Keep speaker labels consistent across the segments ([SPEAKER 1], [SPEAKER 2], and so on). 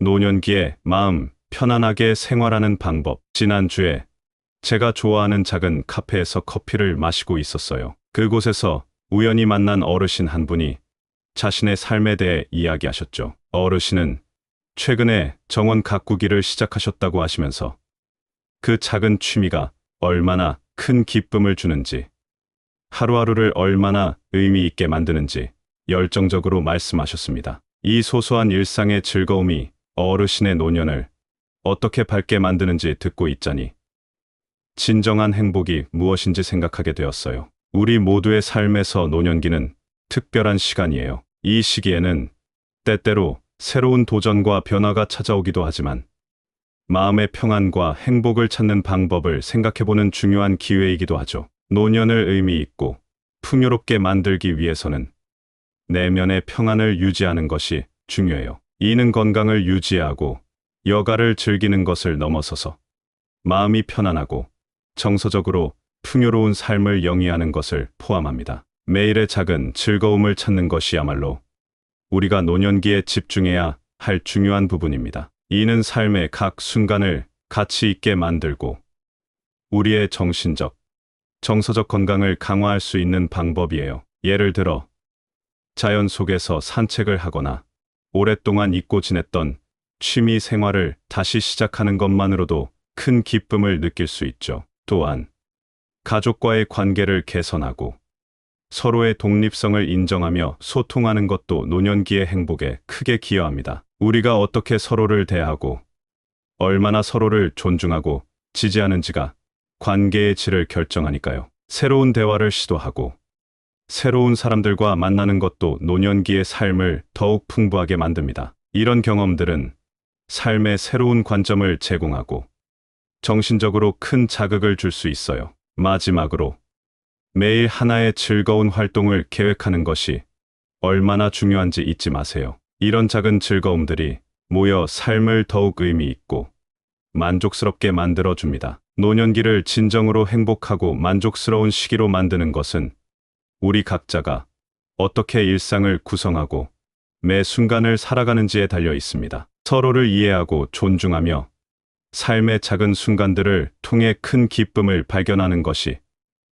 [SPEAKER 1] 노년기에 마음 편안하게 생활하는 방법. 지난주에 제가 좋아하는 작은 카페에서 커피를 마시고 있었어요. 그곳에서 우연히 만난 어르신 한 분이 자신의 삶에 대해 이야기하셨죠. 어르신은 최근에 정원 가꾸기를 시작하셨다고 하시면서 그 작은 취미가 얼마나 큰 기쁨을 주는지, 하루하루를 얼마나 의미 있게 만드는지 열정적으로 말씀하셨습니다. 이 소소한 일상의 즐거움이 어르신의 노년을 어떻게 밝게 만드는지 듣고 있자니 진정한 행복이 무엇인지 생각하게 되었어요. 우리 모두의 삶에서 노년기는 특별한 시간이에요. 이 시기에는 때때로 새로운 도전과 변화가 찾아오기도 하지만 마음의 평안과 행복을 찾는 방법을 생각해보는 중요한 기회이기도 하죠. 노년을 의미 있고 풍요롭게 만들기 위해서는 내면의 평안을 유지하는 것이 중요해요. 이는 건강을 유지하고 여가를 즐기는 것을 넘어서서 마음이 편안하고 정서적으로 풍요로운 삶을 영위하는 것을 포함합니다. 매일의 작은 즐거움을 찾는 것이야말로 우리가 노년기에 집중해야 할 중요한 부분입니다. 이는 삶의 각 순간을 가치 있게 만들고 우리의 정신적, 정서적 건강을 강화할 수 있는 방법이에요. 예를 들어 자연 속에서 산책을 하거나 오랫동안 잊고 지냈던 취미 생활을 다시 시작하는 것만으로도 큰 기쁨을 느낄 수 있죠. 또한 가족과의 관계를 개선하고 서로의 독립성을 인정하며 소통하는 것도 노년기의 행복에 크게 기여합니다. 우리가 어떻게 서로를 대하고 얼마나 서로를 존중하고 지지하는지가 관계의 질을 결정하니까요. 새로운 대화를 시도하고 새로운 사람들과 만나는 것도 노년기의 삶을 더욱 풍부하게 만듭니다. 이런 경험들은 삶의 새로운 관점을 제공하고 정신적으로 큰 자극을 줄 수 있어요. 마지막으로 매일 하나의 즐거운 활동을 계획하는 것이 얼마나 중요한지 잊지 마세요. 이런 작은 즐거움들이 모여 삶을 더욱 의미 있고 만족스럽게 만들어줍니다. 노년기를 진정으로 행복하고 만족스러운 시기로 만드는 것은 우리 각자가 어떻게 일상을 구성하고 매 순간을 살아가는지에 달려 있습니다. 서로를 이해하고 존중하며 삶의 작은 순간들을 통해 큰 기쁨을 발견하는 것이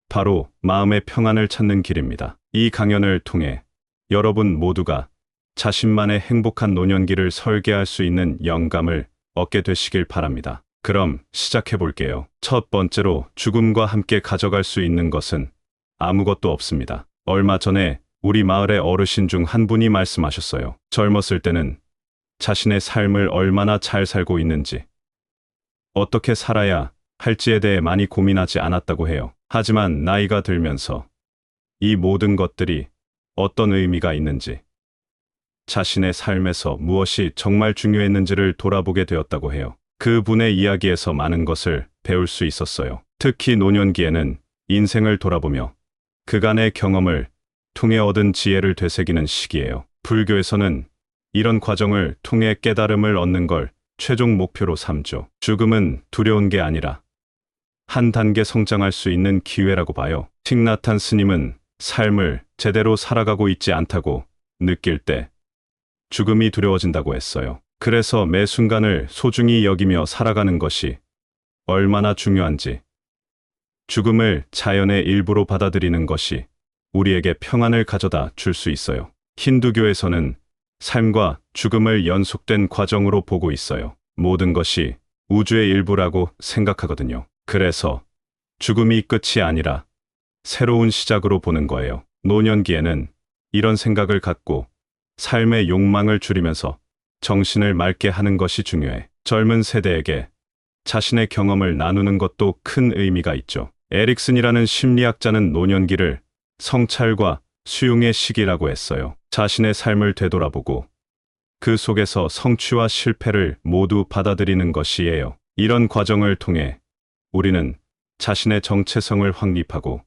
[SPEAKER 1] 바로 마음의 평안을 찾는 길입니다. 이 강연을 통해 여러분 모두가 자신만의 행복한 노년기를 설계할 수 있는 영감을 얻게 되시길 바랍니다. 그럼 시작해 볼게요. 첫 번째로 죽음과 함께 가져갈 수 있는 것은 아무것도 없습니다. 얼마 전에 우리 마을의 어르신 중 한 분이 말씀하셨어요. 젊었을 때는 자신의 삶을 얼마나 잘 살고 있는지, 어떻게 살아야 할지에 대해 많이 고민하지 않았다고 해요. 하지만 나이가 들면서 이 모든 것들이 어떤 의미가 있는지, 자신의 삶에서 무엇이 정말 중요했는지를 돌아보게 되었다고 해요. 그 분의 이야기에서 많은 것을 배울 수 있었어요. 특히 노년기에는 인생을 돌아보며 그간의 경험을 통해 얻은 지혜를 되새기는 시기예요. 불교에서는 이런 과정을 통해 깨달음을 얻는 걸 최종 목표로 삼죠. 죽음은 두려운 게 아니라 한 단계 성장할 수 있는 기회라고 봐요. 틱나탄 스님은 삶을 제대로 살아가고 있지 않다고 느낄 때 죽음이 두려워진다고 했어요. 그래서 매 순간을 소중히 여기며 살아가는 것이 얼마나 중요한지, 죽음을 자연의 일부로 받아들이는 것이 우리에게 평안을 가져다 줄 수 있어요. 힌두교에서는 삶과 죽음을 연속된 과정으로 보고 있어요. 모든 것이 우주의 일부라고 생각하거든요. 그래서 죽음이 끝이 아니라 새로운 시작으로 보는 거예요. 노년기에는 이런 생각을 갖고 삶의 욕망을 줄이면서 정신을 맑게 하는 것이 중요해. 젊은 세대에게 자신의 경험을 나누는 것도 큰 의미가 있죠. 에릭슨이라는 심리학자는 노년기를 성찰과 수용의 시기라고 했어요. 자신의 삶을 되돌아보고 그 속에서 성취와 실패를 모두 받아들이는 것이에요. 이런 과정을 통해 우리는 자신의 정체성을 확립하고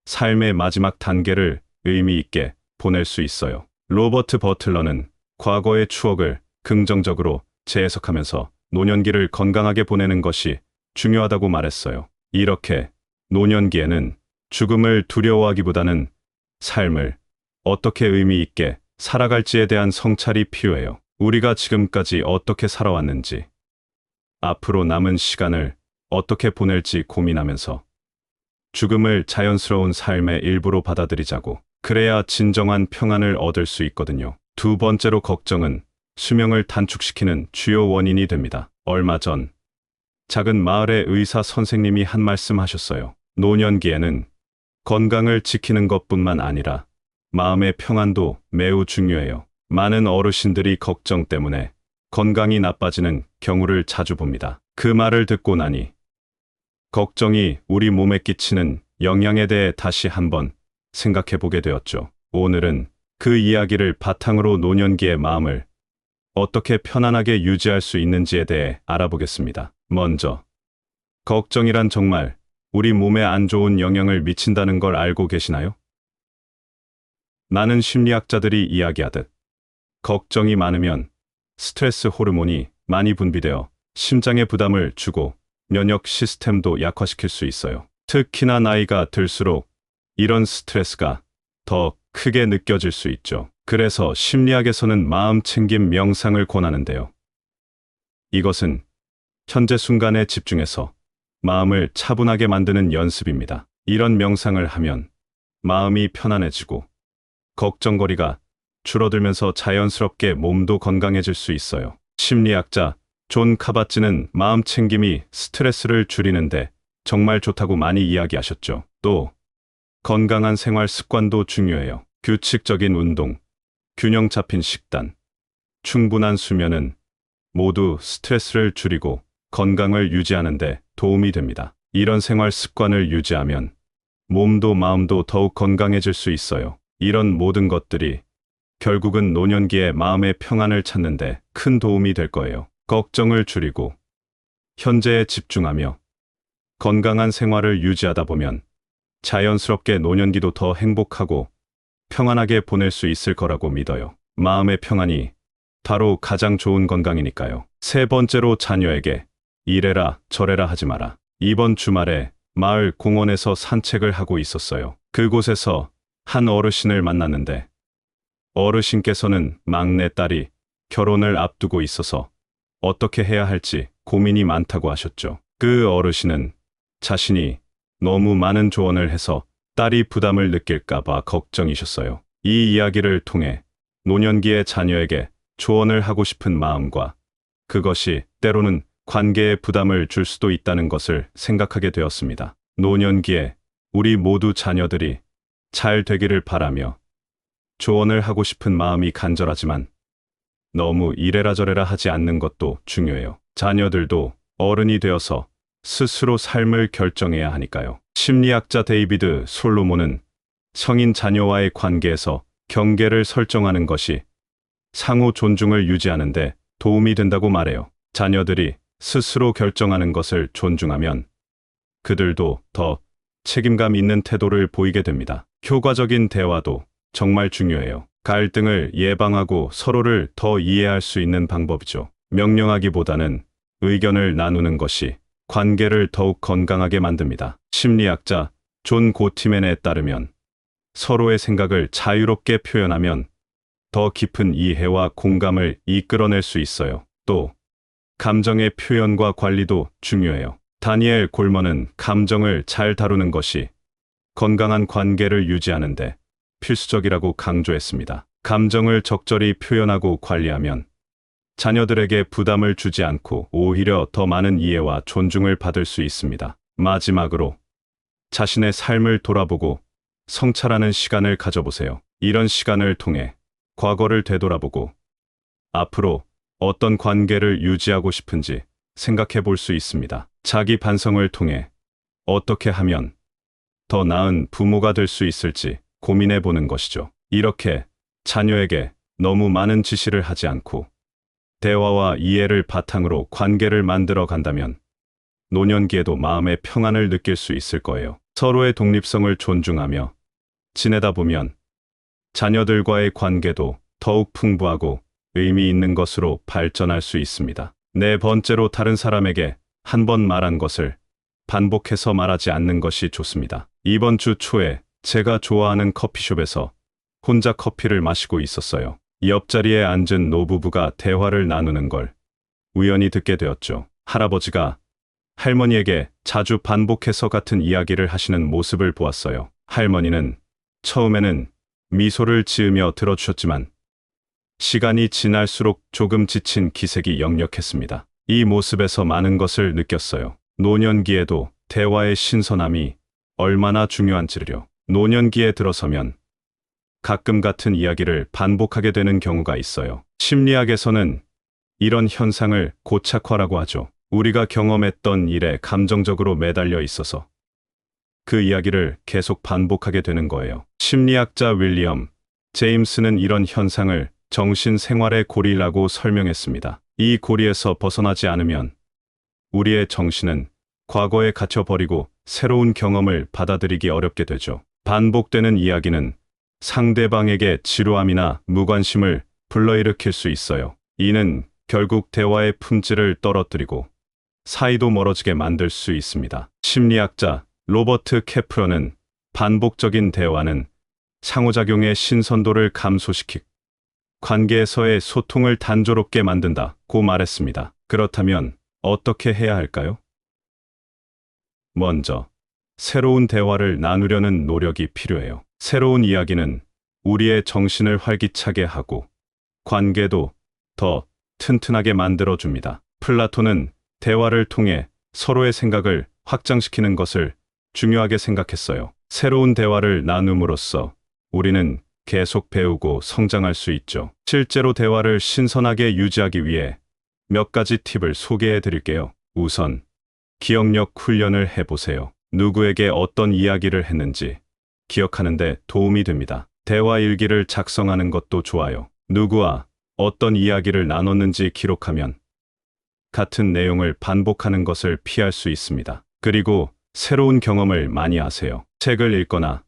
[SPEAKER 1] 삶의 마지막 단계를 의미 있게 보낼 수 있어요. 로버트 버틀러는 과거의 추억을 긍정적으로 재해석하면서 노년기를 건강하게 보내는 것이 중요하다고 말했어요. 이렇게 노년기에는 죽음을 두려워하기보다는 삶을 어떻게 의미 있게 살아갈지에 대한 성찰이 필요해요. 우리가 지금까지 어떻게 살아왔는지, 앞으로 남은 시간을 어떻게 보낼지 고민하면서 죽음을 자연스러운 삶의 일부로 받아들이자고. 그래야 진정한 평안을 얻을 수 있거든요. 두 번째로 걱정은 수명을 단축시키는 주요 원인이 됩니다. 얼마 전 작은 마을의 의사 선생님이 한 말씀 하셨어요. 노년기에는 건강을 지키는 것뿐만 아니라 마음의 평안도 매우 중요해요. 많은 어르신들이 걱정 때문에 건강이 나빠지는 경우를 자주 봅니다. 그 말을 듣고 나니 걱정이 우리 몸에 끼치는 영향에 대해 다시 한번 생각해 보게 되었죠. 오늘은 그 이야기를 바탕으로 노년기의 마음을 어떻게 편안하게 유지할 수 있는지에 대해 알아보겠습니다. 먼저, 걱정이란 정말 우리 몸에 안 좋은 영향을 미친다는 걸 알고 계시나요? 많은 심리학자들이 이야기하듯 걱정이 많으면 스트레스 호르몬이 많이 분비되어 심장에 부담을 주고 면역 시스템도 약화시킬 수 있어요. 특히나 나이가 들수록 이런 스트레스가 더 크게 느껴질 수 있죠. 그래서 심리학에서는 마음 챙김 명상을 권하는데요. 이것은 현재 순간에 집중해서 마음을 차분하게 만드는 연습입니다. 이런 명상을 하면 마음이 편안해지고 걱정거리가 줄어들면서 자연스럽게 몸도 건강해질 수 있어요. 심리학자 존 카바츠는 마음 챙김이 스트레스를 줄이는데 정말 좋다고 많이 이야기하셨죠. 또 건강한 생활 습관도 중요해요. 규칙적인 운동, 균형 잡힌 식단, 충분한 수면은 모두 스트레스를 줄이고 건강을 유지하는 데 도움이 됩니다. 이런 생활 습관을 유지하면 몸도 마음도 더욱 건강해질 수 있어요. 이런 모든 것들이 결국은 노년기의 마음의 평안을 찾는 데 큰 도움이 될 거예요. 걱정을 줄이고 현재에 집중하며 건강한 생활을 유지하다 보면 자연스럽게 노년기도 더 행복하고 평안하게 보낼 수 있을 거라고 믿어요. 마음의 평안이 바로 가장 좋은 건강이니까요. 세 번째로 자녀에게 이래라 저래라 하지 마라. 이번 주말에 마을 공원에서 산책을 하고 있었어요. 그곳에서 한 어르신을 만났는데 어르신께서는 막내 딸이 결혼을 앞두고 있어서 어떻게 해야 할지 고민이 많다고 하셨죠. 그 어르신은 자신이 너무 많은 조언을 해서 딸이 부담을 느낄까봐 걱정이셨어요. 이 이야기를 통해 노년기의 자녀에게 조언을 하고 싶은 마음과 그것이 때로는 관계에 부담을 줄 수도 있다는 것을 생각하게 되었습니다. 노년기에 우리 모두 자녀들이 잘 되기를 바라며 조언을 하고 싶은 마음이 간절하지만 너무 이래라 저래라 하지 않는 것도 중요해요. 자녀들도 어른이 되어서 스스로 삶을 결정해야 하니까요. 심리학자 데이비드 솔로몬은 성인 자녀와의 관계에서 경계를 설정하는 것이 상호 존중을 유지하는 데 도움이 된다고 말해요. 자녀들이 스스로 결정하는 것을 존중하면 그들도 더 책임감 있는 태도를 보이게 됩니다. 효과적인 대화도 정말 중요해요. 갈등을 예방하고 서로를 더 이해할 수 있는 방법이죠. 명령하기보다는 의견을 나누는 것이 관계를 더욱 건강하게 만듭니다. 심리학자 존 고티맨에 따르면 서로의 생각을 자유롭게 표현하면 더 깊은 이해와 공감을 이끌어낼 수 있어요. 또 감정의 표현과 관리도 중요해요. 다니엘 골먼은 감정을 잘 다루는 것이 건강한 관계를 유지하는데 필수적이라고 강조했습니다. 감정을 적절히 표현하고 관리하면 자녀들에게 부담을 주지 않고 오히려 더 많은 이해와 존중을 받을 수 있습니다. 마지막으로 자신의 삶을 돌아보고 성찰하는 시간을 가져보세요. 이런 시간을 통해 과거를 되돌아보고 앞으로 어떤 관계를 유지하고 싶은지 생각해 볼 수 있습니다. 자기 반성을 통해 어떻게 하면 더 나은 부모가 될 수 있을지 고민해 보는 것이죠. 이렇게 자녀에게 너무 많은 지시를 하지 않고 대화와 이해를 바탕으로 관계를 만들어 간다면 노년기에도 마음의 평안을 느낄 수 있을 거예요. 서로의 독립성을 존중하며 지내다 보면 자녀들과의 관계도 더욱 풍부하고 의미 있는 것으로 발전할 수 있습니다. 네 번째로 다른 사람에게 한 번 말한 것을 반복해서 말하지 않는 것이 좋습니다. 이번 주 초에 제가 좋아하는 커피숍에서 혼자 커피를 마시고 있었어요. 옆자리에 앉은 노부부가 대화를 나누는 걸 우연히 듣게 되었죠. 할아버지가 할머니에게 자주 반복해서 같은 이야기를 하시는 모습을 보았어요. 할머니는 처음에는 미소를 지으며 들어주셨지만 시간이 지날수록 조금 지친 기색이 역력했습니다. 이 모습에서 많은 것을 느꼈어요. 노년기에도 대화의 신선함이 얼마나 중요한지를요. 노년기에 들어서면 가끔 같은 이야기를 반복하게 되는 경우가 있어요. 심리학에서는 이런 현상을 고착화라고 하죠. 우리가 경험했던 일에 감정적으로 매달려 있어서 그 이야기를 계속 반복하게 되는 거예요. 심리학자 윌리엄 제임스는 이런 현상을 정신생활의 고리라고 설명했습니다. 이 고리에서 벗어나지 않으면 우리의 정신은 과거에 갇혀버리고 새로운 경험을 받아들이기 어렵게 되죠. 반복되는 이야기는 상대방에게 지루함이나 무관심을 불러일으킬 수 있어요. 이는 결국 대화의 품질을 떨어뜨리고 사이도 멀어지게 만들 수 있습니다. 심리학자 로버트 케프러는 반복적인 대화는 상호작용의 신선도를 감소시키고 관계에서의 소통을 단조롭게 만든다고 말했습니다. 그렇다면 어떻게 해야 할까요? 먼저, 새로운 대화를 나누려는 노력이 필요해요. 새로운 이야기는 우리의 정신을 활기차게 하고 관계도 더 튼튼하게 만들어줍니다. 플라톤은 대화를 통해 서로의 생각을 확장시키는 것을 중요하게 생각했어요. 새로운 대화를 나눔으로써 우리는 계속 배우고 성장할 수 있죠. 실제로 대화를 신선하게 유지하기 위해 몇 가지 팁을 소개해 드릴게요. 우선, 기억력 훈련을 해보세요. 누구에게 어떤 이야기를 했는지 기억하는 데 도움이 됩니다. 대화 일기를 작성하는 것도 좋아요. 누구와 어떤 이야기를 나눴는지 기록하면 같은 내용을 반복하는 것을 피할 수 있습니다. 그리고 새로운 경험을 많이 하세요. 책을 읽거나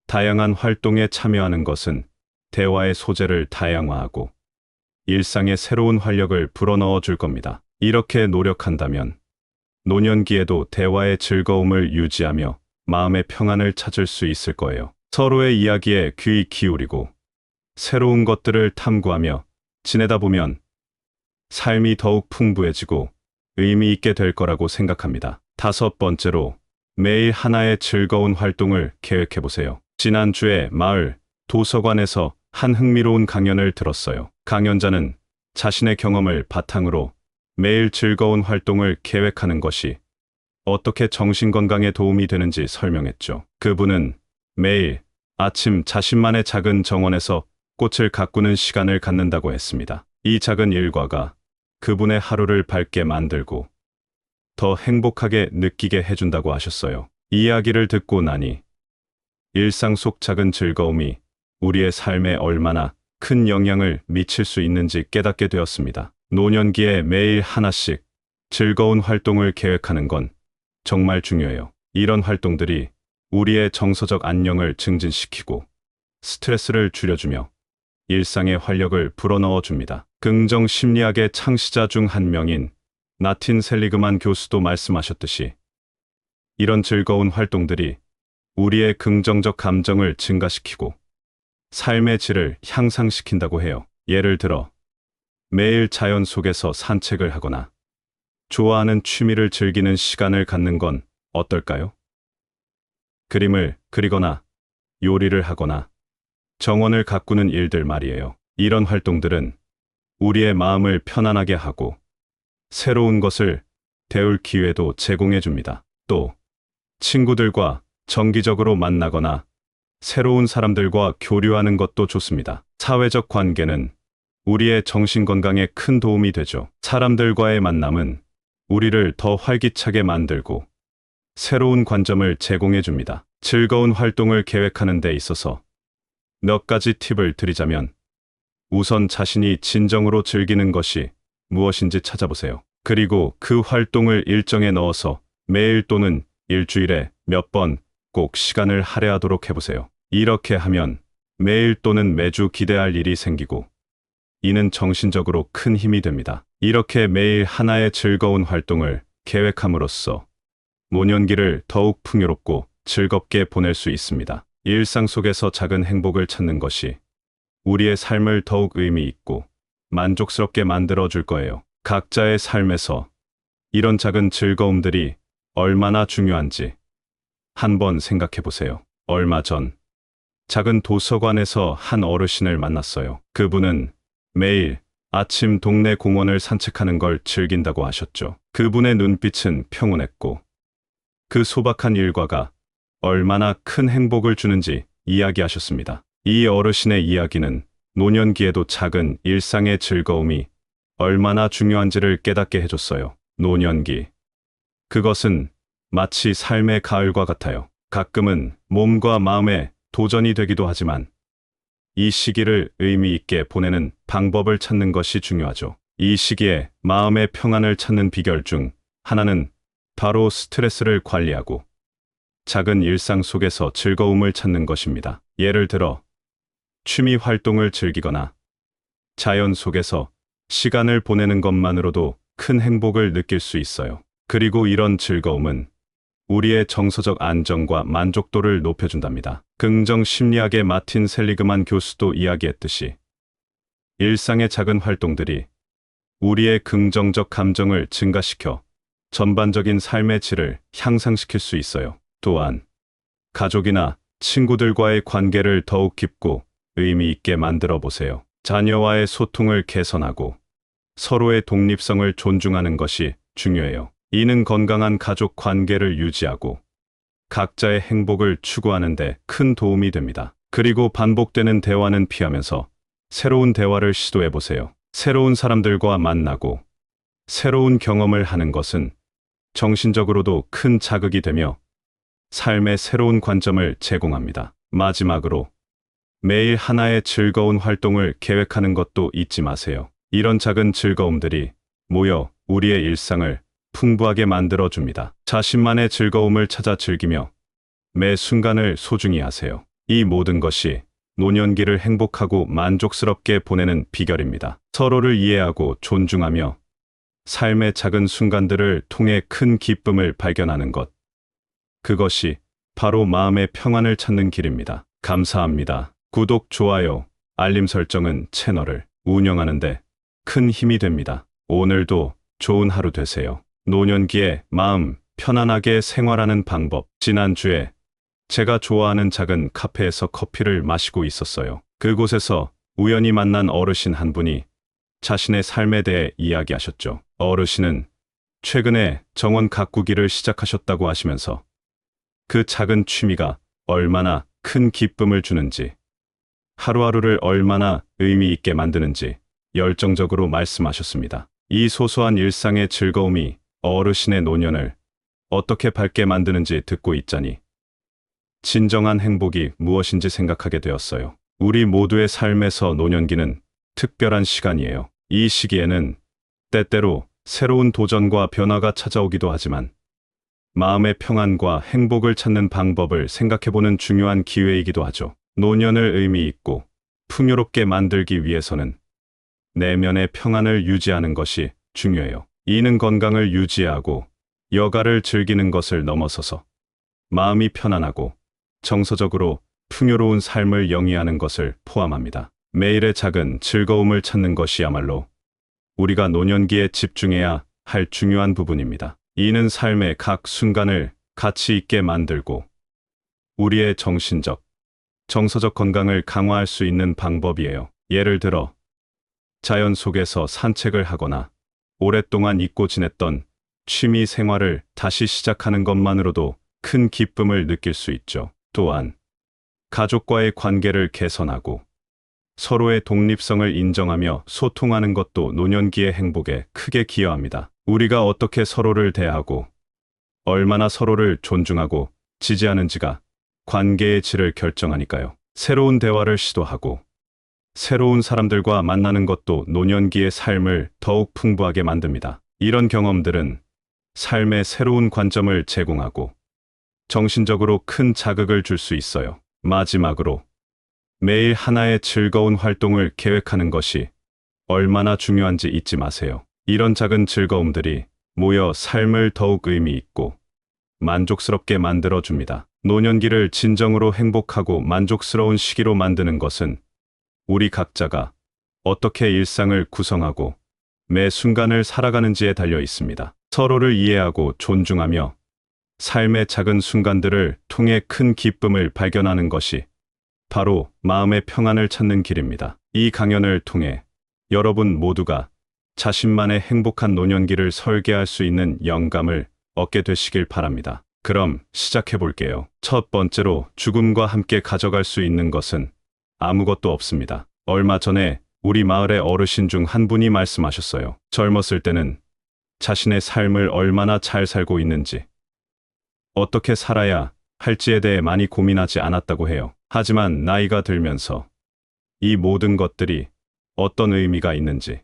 [SPEAKER 1] 다양한 활동에 참여하는 것은 대화의 소재를 다양화하고 일상에 새로운 활력을 불어넣어 줄 겁니다. 이렇게 노력한다면 노년기에도 대화의 즐거움을 유지하며 마음의 평안을 찾을 수 있을 거예요. 서로의 이야기에 귀 기울이고 새로운 것들을 탐구하며 지내다 보면 삶이 더욱 풍부해지고 의미 있게 될 거라고 생각합니다. 5번째로, 매일 하나의 즐거운 활동을 계획해 보세요. 지난주에 마을 도서관에서 한 흥미로운 강연을 들었어요. 강연자는 자신의 경험을 바탕으로 매일 즐거운 활동을 계획하는 것이 어떻게 정신 건강에 도움이 되는지 설명했죠. 그분은 매일 아침 자신만의 작은 정원에서 꽃을 가꾸는 시간을 갖는다고 했습니다. 이 작은 일과가 그분의 하루를 밝게 만들고 더 행복하게 느끼게 해준다고 하셨어요. 이야기를 듣고 나니 일상 속 작은 즐거움이 우리의 삶에 얼마나 큰 영향을 미칠 수 있는지 깨닫게 되었습니다. 노년기에 매일 하나씩 즐거운 활동을 계획하는 건 정말 중요해요. 이런 활동들이 우리의 정서적 안녕을 증진시키고 스트레스를 줄여주며 일상의 활력을 불어넣어 줍니다. 긍정 심리학의 창시자 중 한 명인 나틴 셀리그만 교수도 말씀하셨듯이 이런 즐거운 활동들이 우리의 긍정적 감정을 증가시키고 삶의 질을 향상시킨다고 해요. 예를 들어 매일 자연 속에서 산책을 하거나 좋아하는 취미를 즐기는 시간을 갖는 건 어떨까요? 그림을 그리거나 요리를 하거나 정원을 가꾸는 일들 말이에요. 이런 활동들은 우리의 마음을 편안하게 하고 새로운 것을 배울 기회도 제공해 줍니다. 또 친구들과 정기적으로 만나거나 새로운 사람들과 교류하는 것도 좋습니다. 사회적 관계는 우리의 정신 건강에 큰 도움이 되죠. 사람들과의 만남은 우리를 더 활기차게 만들고 새로운 관점을 제공해 줍니다. 즐거운 활동을 계획하는 데 있어서 몇 가지 팁을 드리자면, 우선 자신이 진정으로 즐기는 것이 무엇인지 찾아보세요. 그리고 그 활동을 일정에 넣어서 매일 또는 일주일에 몇 번 꼭 시간을 할애하도록 해보세요. 이렇게 하면 매일 또는 매주 기대할 일이 생기고 이는 정신적으로 큰 힘이 됩니다. 이렇게 매일 하나의 즐거운 활동을 계획함으로써 노년기를 더욱 풍요롭고 즐겁게 보낼 수 있습니다. 일상 속에서 작은 행복을 찾는 것이 우리의 삶을 더욱 의미 있고 만족스럽게 만들어 줄 거예요. 각자의 삶에서 이런 작은 즐거움들이 얼마나 중요한지 한번 생각해 보세요. 얼마 전 작은 도서관에서 한 어르신을 만났어요. 그분은 매일 아침 동네 공원을 산책하는 걸 즐긴다고 하셨죠. 그분의 눈빛은 평온했고 그 소박한 일과가 얼마나 큰 행복을 주는지 이야기하셨습니다. 이 어르신의 이야기는 노년기에도 작은 일상의 즐거움이 얼마나 중요한지를 깨닫게 해줬어요. 노년기. 그것은 마치 삶의 가을과 같아요. 가끔은 몸과 마음의 도전이 되기도 하지만 이 시기를 의미 있게 보내는 방법을 찾는 것이 중요하죠. 이 시기에 마음의 평안을 찾는 비결 중 하나는 바로 스트레스를 관리하고 작은 일상 속에서 즐거움을 찾는 것입니다. 예를 들어 취미 활동을 즐기거나 자연 속에서 시간을 보내는 것만으로도 큰 행복을 느낄 수 있어요. 그리고 이런 즐거움은 우리의 정서적 안정과 만족도를 높여준답니다. 긍정 심리학의 마틴 셀리그만 교수도 이야기했듯이 일상의 작은 활동들이 우리의 긍정적 감정을 증가시켜 전반적인 삶의 질을 향상시킬 수 있어요. 또한 가족이나 친구들과의 관계를 더욱 깊고 의미 있게 만들어 보세요. 자녀와의 소통을 개선하고 서로의 독립성을 존중하는 것이 중요해요. 이는 건강한 가족 관계를 유지하고 각자의 행복을 추구하는 데 큰 도움이 됩니다. 그리고 반복되는 대화는 피하면서 새로운 대화를 시도해 보세요. 새로운 사람들과 만나고 새로운 경험을 하는 것은 정신적으로도 큰 자극이 되며 삶의 새로운 관점을 제공합니다. 마지막으로 매일 하나의 즐거운 활동을 계획하는 것도 잊지 마세요. 이런 작은 즐거움들이 모여 우리의 일상을 풍부하게 만들어줍니다. 자신만의 즐거움을 찾아 즐기며 매 순간을 소중히 하세요. 이 모든 것이 노년기를 행복하고 만족스럽게 보내는 비결입니다. 서로를 이해하고 존중하며 삶의 작은 순간들을 통해 큰 기쁨을 발견하는 것. 그것이 바로 마음의 평안을 찾는 길입니다. 감사합니다. 구독, 좋아요, 알림 설정은 채널을 운영하는데 큰 힘이 됩니다. 오늘도 좋은 하루 되세요. 노년기에 마음 편안하게 생활하는 방법. 지난주에 제가 좋아하는 작은 카페에서 커피를 마시고 있었어요. 그곳에서 우연히 만난 어르신 한 분이 자신의 삶에 대해 이야기하셨죠. 어르신은 최근에 정원 가꾸기를 시작하셨다고 하시면서 그 작은 취미가 얼마나 큰 기쁨을 주는지, 하루하루를 얼마나 의미 있게 만드는지 열정적으로 말씀하셨습니다. 이 소소한 일상의 즐거움이 어르신의 노년을 어떻게 밝게 만드는지 듣고 있자니 진정한 행복이 무엇인지 생각하게 되었어요. 우리 모두의 삶에서 노년기는 특별한 시간이에요. 이 시기에는 때때로 새로운 도전과 변화가 찾아오기도 하지만 마음의 평안과 행복을 찾는 방법을 생각해보는 중요한 기회이기도 하죠. 노년을 의미 있고 풍요롭게 만들기 위해서는 내면의 평안을 유지하는 것이 중요해요. 이는 건강을 유지하고 여가를 즐기는 것을 넘어서서 마음이 편안하고 정서적으로 풍요로운 삶을 영위하는 것을 포함합니다. 매일의 작은 즐거움을 찾는 것이야말로 우리가 노년기에 집중해야 할 중요한 부분입니다. 이는 삶의 각 순간을 가치 있게 만들고 우리의 정신적, 정서적 건강을 강화할 수 있는 방법이에요. 예를 들어 자연 속에서 산책을 하거나 오랫동안 잊고 지냈던 취미 생활을 다시 시작하는 것만으로도 큰 기쁨을 느낄 수 있죠. 또한 가족과의 관계를 개선하고 서로의 독립성을 인정하며 소통하는 것도 노년기의 행복에 크게 기여합니다. 우리가 어떻게 서로를 대하고 얼마나 서로를 존중하고 지지하는지가 관계의 질을 결정하니까요. 새로운 대화를 시도하고 새로운 사람들과 만나는 것도 노년기의 삶을 더욱 풍부하게 만듭니다. 이런 경험들은 삶의 새로운 관점을 제공하고 정신적으로 큰 자극을 줄 수 있어요. 마지막으로 매일 하나의 즐거운 활동을 계획하는 것이 얼마나 중요한지 잊지 마세요. 이런 작은 즐거움들이 모여 삶을 더욱 의미 있고 만족스럽게 만들어줍니다. 노년기를 진정으로 행복하고 만족스러운 시기로 만드는 것은 우리 각자가 어떻게 일상을 구성하고 매 순간을 살아가는지에 달려 있습니다. 서로를 이해하고 존중하며 삶의 작은 순간들을 통해 큰 기쁨을 발견하는 것이 바로 마음의 평안을 찾는 길입니다. 이 강연을 통해 여러분 모두가 자신만의 행복한 노년기를 설계할 수 있는 영감을 얻게 되시길 바랍니다. 그럼 시작해 볼게요. 첫 번째로 죽음과 함께 가져갈 수 있는 것은 아무것도 없습니다. 얼마 전에 우리 마을의 어르신 중 한 분이 말씀하셨어요. 젊었을 때는 자신의 삶을 얼마나 잘 살고 있는지, 어떻게 살아야 할지에 대해 많이 고민하지 않았다고 해요. 하지만 나이가 들면서 이 모든 것들이 어떤 의미가 있는지,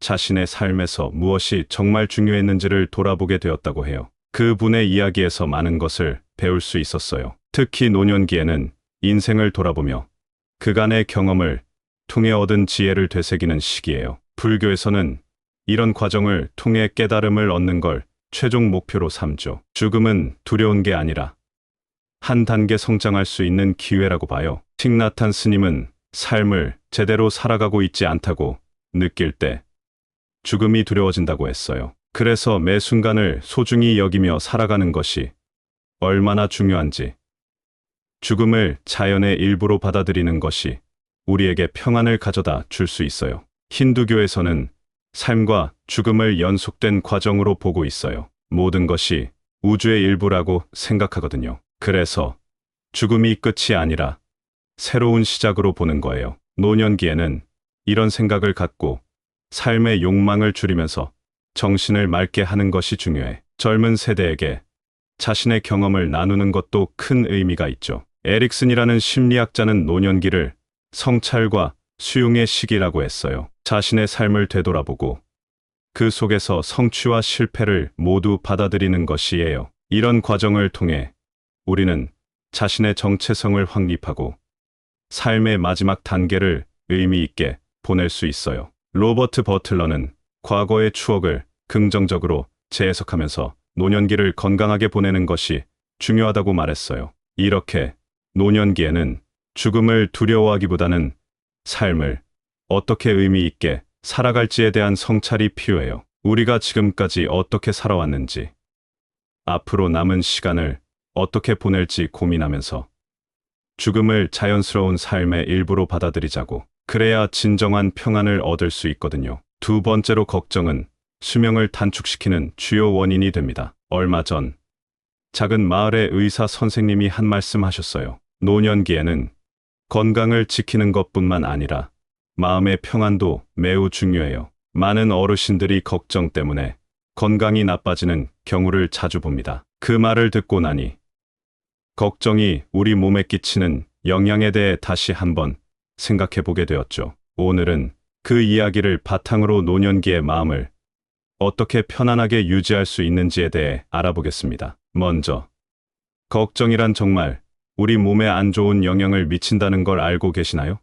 [SPEAKER 1] 자신의 삶에서 무엇이 정말 중요했는지를 돌아보게 되었다고 해요. 그분의 이야기에서 많은 것을 배울 수 있었어요. 특히 노년기에는 인생을 돌아보며 그간의 경험을 통해 얻은 지혜를 되새기는 시기예요. 불교에서는 이런 과정을 통해 깨달음을 얻는 걸 최종 목표로 삼죠. 죽음은 두려운 게 아니라 한 단계 성장할 수 있는 기회라고 봐요. 틱나탄 스님은 삶을 제대로 살아가고 있지 않다고 느낄 때 죽음이 두려워진다고 했어요. 그래서 매 순간을 소중히 여기며 살아가는 것이 얼마나 중요한지, 죽음을 자연의 일부로 받아들이는 것이 우리에게 평안을 가져다 줄 수 있어요. 힌두교에서는 삶과 죽음을 연속된 과정으로 보고 있어요. 모든 것이 우주의 일부라고 생각하거든요. 그래서 죽음이 끝이 아니라 새로운 시작으로 보는 거예요. 노년기에는 이런 생각을 갖고 삶의 욕망을 줄이면서 정신을 맑게 하는 것이 중요해. 젊은 세대에게 자신의 경험을 나누는 것도 큰 의미가 있죠. 에릭슨이라는 심리학자는 노년기를 성찰과 수용의 시기라고 했어요. 자신의 삶을 되돌아보고 그 속에서 성취와 실패를 모두 받아들이는 것이에요. 이런 과정을 통해 우리는 자신의 정체성을 확립하고 삶의 마지막 단계를 의미 있게 보낼 수 있어요. 로버트 버틀러는 과거의 추억을 긍정적으로 재해석하면서 노년기를 건강하게 보내는 것이 중요하다고 말했어요. 이렇게 노년기에는 죽음을 두려워하기보다는 삶을 어떻게 의미 있게 살아갈지에 대한 성찰이 필요해요. 우리가 지금까지 어떻게 살아왔는지, 앞으로 남은 시간을 어떻게 보낼지 고민하면서 죽음을 자연스러운 삶의 일부로 받아들이자고. 그래야 진정한 평안을 얻을 수 있거든요. 두 번째로, 걱정은 수명을 단축시키는 주요 원인이 됩니다. 얼마 전 작은 마을의 의사 선생님이 한 말씀 하셨어요. 노년기에는 건강을 지키는 것뿐만 아니라 마음의 평안도 매우 중요해요. 많은 어르신들이 걱정 때문에 건강이 나빠지는 경우를 자주 봅니다. 그 말을 듣고 나니 걱정이 우리 몸에 끼치는 영향에 대해 다시 한번 생각해 보게 되었죠. 오늘은 그 이야기를 바탕으로 노년기의 마음을 어떻게 편안하게 유지할 수 있는지에 대해 알아보겠습니다. 먼저, 걱정이란 정말 우리 몸에 안 좋은 영향을 미친다는 걸 알고 계시나요?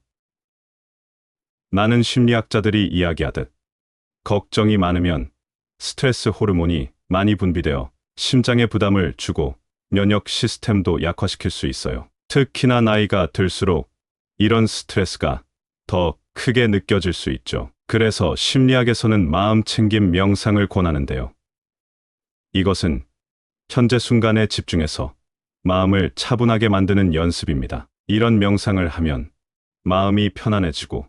[SPEAKER 1] 많은 심리학자들이 이야기하듯 걱정이 많으면 스트레스 호르몬이 많이 분비되어 심장에 부담을 주고 면역 시스템도 약화시킬 수 있어요. 특히나 나이가 들수록 이런 스트레스가 더 크게 느껴질 수 있죠. 그래서 심리학에서는 마음 챙김 명상을 권하는데요. 이것은 현재 순간에 집중해서 마음을 차분하게 만드는 연습입니다. 이런 명상을 하면 마음이 편안해지고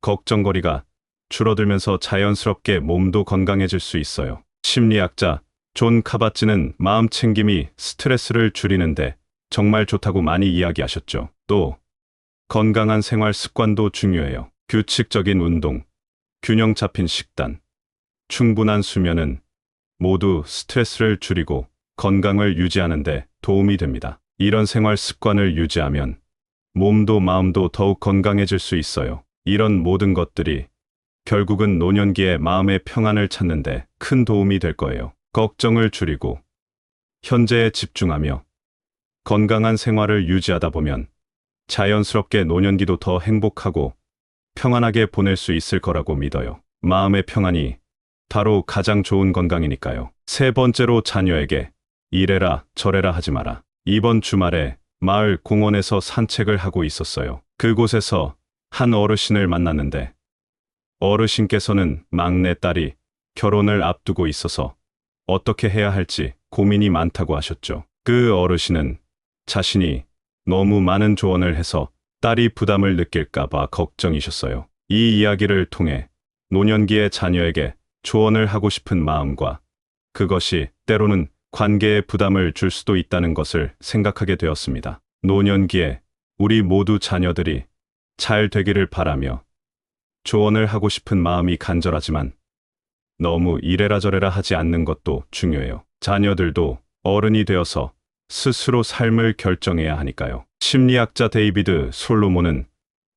[SPEAKER 1] 걱정거리가 줄어들면서 자연스럽게 몸도 건강해질 수 있어요. 심리학자 존 카바치는 마음 챙김이 스트레스를 줄이는데 정말 좋다고 많이 이야기하셨죠. 또 건강한 생활 습관도 중요해요. 규칙적인 운동, 균형 잡힌 식단, 충분한 수면은 모두 스트레스를 줄이고 건강을 유지하는 데 도움이 됩니다. 이런 생활 습관을 유지하면 몸도 마음도 더욱 건강해질 수 있어요. 이런 모든 것들이 결국은 노년기에 마음의 평안을 찾는 데 큰 도움이 될 거예요. 걱정을 줄이고 현재에 집중하며 건강한 생활을 유지하다 보면 자연스럽게 노년기도 더 행복하고 평안하게 보낼 수 있을 거라고 믿어요. 마음의 평안이 바로 가장 좋은 건강이니까요. 세 번째로, 자녀에게 이래라 저래라 하지 마라. 이번 주말에 마을 공원에서 산책을 하고 있었어요. 그곳에서 한 어르신을 만났는데 어르신께서는 막내 딸이 결혼을 앞두고 있어서 어떻게 해야 할지 고민이 많다고 하셨죠. 그 어르신은 자신이 너무 많은 조언을 해서 딸이 부담을 느낄까봐 걱정이셨어요. 이 이야기를 통해 노년기의 자녀에게 조언을 하고 싶은 마음과 그것이 때로는 관계에 부담을 줄 수도 있다는 것을 생각하게 되었습니다. 노년기에 우리 모두 자녀들이 잘 되기를 바라며 조언을 하고 싶은 마음이 간절하지만 너무 이래라 저래라 하지 않는 것도 중요해요. 자녀들도 어른이 되어서 스스로 삶을 결정해야 하니까요. 심리학자 데이비드 솔로몬은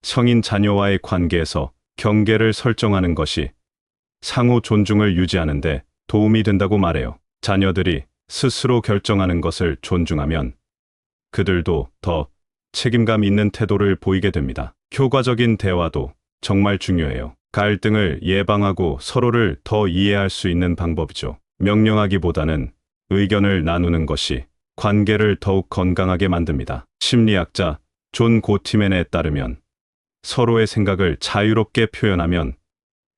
[SPEAKER 1] 성인 자녀와의 관계에서 경계를 설정하는 것이 상호 존중을 유지하는 데 도움이 된다고 말해요. 자녀들이 스스로 결정하는 것을 존중하면 그들도 더 책임감 있는 태도를 보이게 됩니다. 효과적인 대화도 정말 중요해요. 갈등을 예방하고 서로를 더 이해할 수 있는 방법이죠. 명령하기보다는 의견을 나누는 것이 관계를 더욱 건강하게 만듭니다. 심리학자 존 고티맨에 따르면 서로의 생각을 자유롭게 표현하면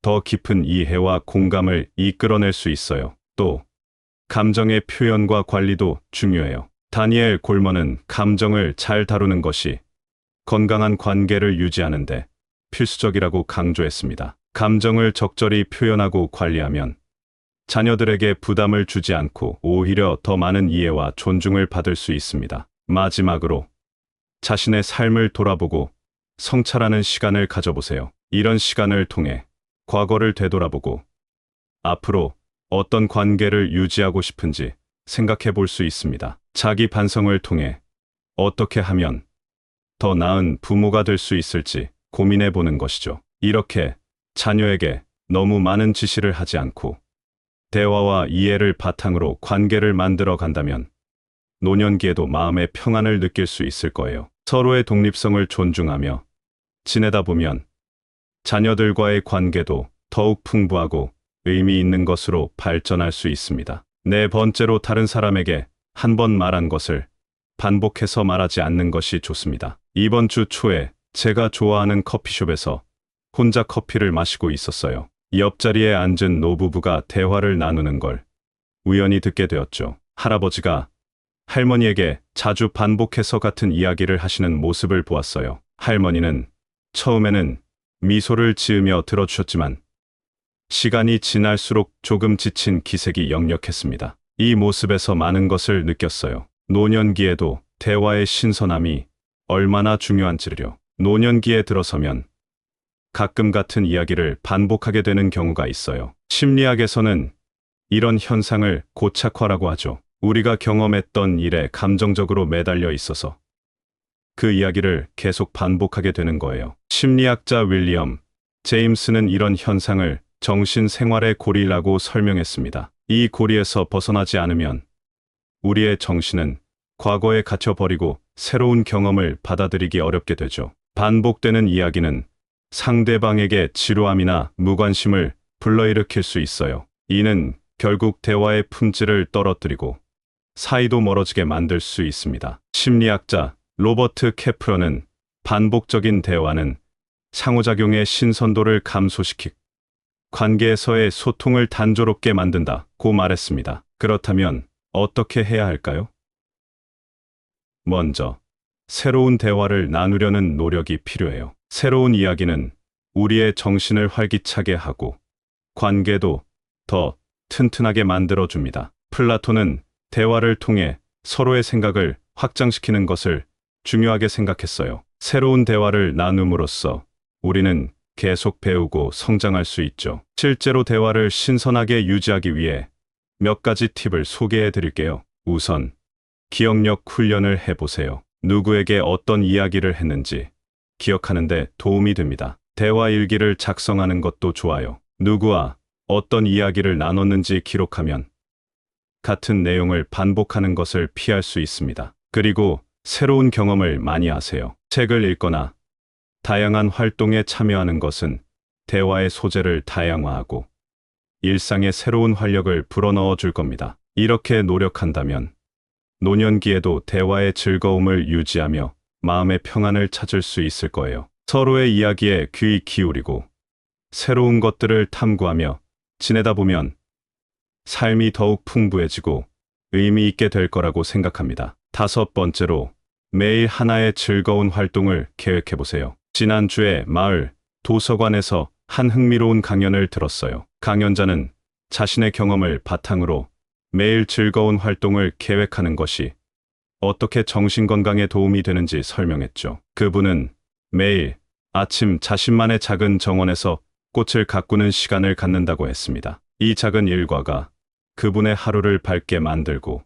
[SPEAKER 1] 더 깊은 이해와 공감을 이끌어낼 수 있어요. 또 감정의 표현과 관리도 중요해요. 다니엘 골먼은 감정을 잘 다루는 것이 건강한 관계를 유지하는데 필수적이라고 강조했습니다. 감정을 적절히 표현하고 관리하면 자녀들에게 부담을 주지 않고 오히려 더 많은 이해와 존중을 받을 수 있습니다. 마지막으로 자신의 삶을 돌아보고 성찰하는 시간을 가져보세요. 이런 시간을 통해 과거를 되돌아보고 앞으로 어떤 관계를 유지하고 싶은지 생각해 볼 수 있습니다. 자기 반성을 통해 어떻게 하면 더 나은 부모가 될 수 있을지 고민해 보는 것이죠. 이렇게 자녀에게 너무 많은 지시를 하지 않고 대화와 이해를 바탕으로 관계를 만들어 간다면 노년기에도 마음의 평안을 느낄 수 있을 거예요. 서로의 독립성을 존중하며 지내다 보면 자녀들과의 관계도 더욱 풍부하고 의미 있는 것으로 발전할 수 있습니다. 네 번째로, 다른 사람에게 한 번 말한 것을 반복해서 말하지 않는 것이 좋습니다. 이번 주 초에 제가 좋아하는 커피숍에서 혼자 커피를 마시고 있었어요. 옆자리에 앉은 노부부가 대화를 나누는 걸 우연히 듣게 되었죠. 할아버지가 할머니에게 자주 반복해서 같은 이야기를 하시는 모습을 보았어요. 할머니는 처음에는 미소를 지으며 들어주셨지만 시간이 지날수록 조금 지친 기색이 역력했습니다. 이 모습에서 많은 것을 느꼈어요. 노년기에도 대화의 신선함이 얼마나 중요한지를요. 노년기에 들어서면 가끔 같은 이야기를 반복하게 되는 경우가 있어요. 심리학에서는 이런 현상을 고착화라고 하죠. 우리가 경험했던 일에 감정적으로 매달려 있어서 그 이야기를 계속 반복하게 되는 거예요. 심리학자 윌리엄 제임스는 이런 현상을 정신생활의 고리라고 설명했습니다. 이 고리에서 벗어나지 않으면 우리의 정신은 과거에 갇혀버리고 새로운 경험을 받아들이기 어렵게 되죠. 반복되는 이야기는 상대방에게 지루함이나 무관심을 불러일으킬 수 있어요. 이는 결국 대화의 품질을 떨어뜨리고 사이도 멀어지게 만들 수 있습니다. 심리학자 로버트 케프러는 반복적인 대화는 상호작용의 신선도를 감소시키고 관계에서의 소통을 단조롭게 만든다고 말했습니다. 그렇다면 어떻게 해야 할까요? 먼저, 새로운 대화를 나누려는 노력이 필요해요. 새로운 이야기는 우리의 정신을 활기차게 하고 관계도 더 튼튼하게 만들어줍니다. 플라톤은 대화를 통해 서로의 생각을 확장시키는 것을 중요하게 생각했어요. 새로운 대화를 나눔으로써 우리는 계속 배우고 성장할 수 있죠. 실제로 대화를 신선하게 유지하기 위해 몇 가지 팁을 소개해 드릴게요. 우선, 기억력 훈련을 해보세요. 누구에게 어떤 이야기를 했는지 기억하는 데 도움이 됩니다. 대화 일기를 작성하는 것도 좋아요. 누구와 어떤 이야기를 나눴는지 기록하면 같은 내용을 반복하는 것을 피할 수 있습니다. 그리고 새로운 경험을 많이 하세요. 책을 읽거나 다양한 활동에 참여하는 것은 대화의 소재를 다양화하고 일상에 새로운 활력을 불어넣어 줄 겁니다. 이렇게 노력한다면 노년기에도 대화의 즐거움을 유지하며 마음의 평안을 찾을 수 있을 거예요. 서로의 이야기에 귀 기울이고 새로운 것들을 탐구하며 지내다 보면 삶이 더욱 풍부해지고 의미 있게 될 거라고 생각합니다. 다섯 번째로, 매일 하나의 즐거운 활동을 계획해 보세요. 지난주에 마을 도서관에서 한 흥미로운 강연을 들었어요. 강연자는 자신의 경험을 바탕으로 매일 즐거운 활동을 계획하는 것이 어떻게 정신 건강에 도움이 되는지 설명했죠. 그분은 매일 아침 자신만의 작은 정원에서 꽃을 가꾸는 시간을 갖는다고 했습니다. 이 작은 일과가 그분의 하루를 밝게 만들고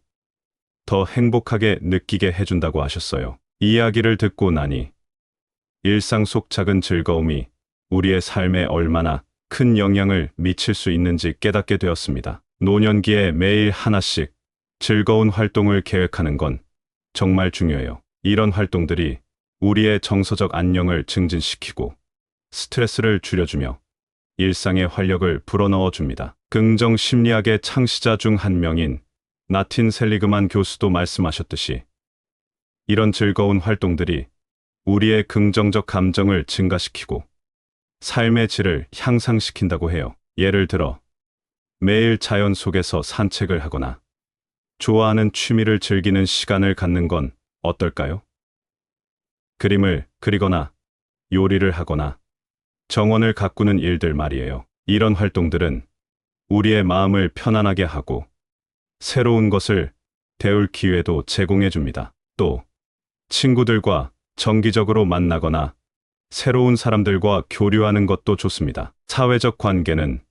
[SPEAKER 1] 더 행복하게 느끼게 해준다고 하셨어요. 이야기를 듣고 나니 일상 속 작은 즐거움이 우리의 삶에 얼마나 큰 영향을 미칠 수 있는지 깨닫게 되었습니다. 노년기에 매일 하나씩 즐거운 활동을 계획하는 건 정말 중요해요. 이런 활동들이 우리의 정서적 안녕을 증진시키고 스트레스를 줄여주며 일상의 활력을 불어넣어 줍니다. 긍정 심리학의 창시자 중 한 명인 나틴 셀리그만 교수도 말씀하셨듯이 이런 즐거운 활동들이 우리의 긍정적 감정을 증가시키고 삶의 질을 향상시킨다고 해요. 예를 들어 매일 자연 속에서 산책을 하거나 좋아하는 취미를 즐기는 시간을 갖는 건 어떨까요? 그림을 그리거나 요리를 하거나 정원을 가꾸는 일들 말이에요. 이런 활동들은 우리의 마음을 편안하게 하고 새로운 것을 배울 기회도 제공해 줍니다. 또 친구들과 정기적으로 만나거나 새로운 사람들과 교류하는 것도 좋습니다. 사회적 관계는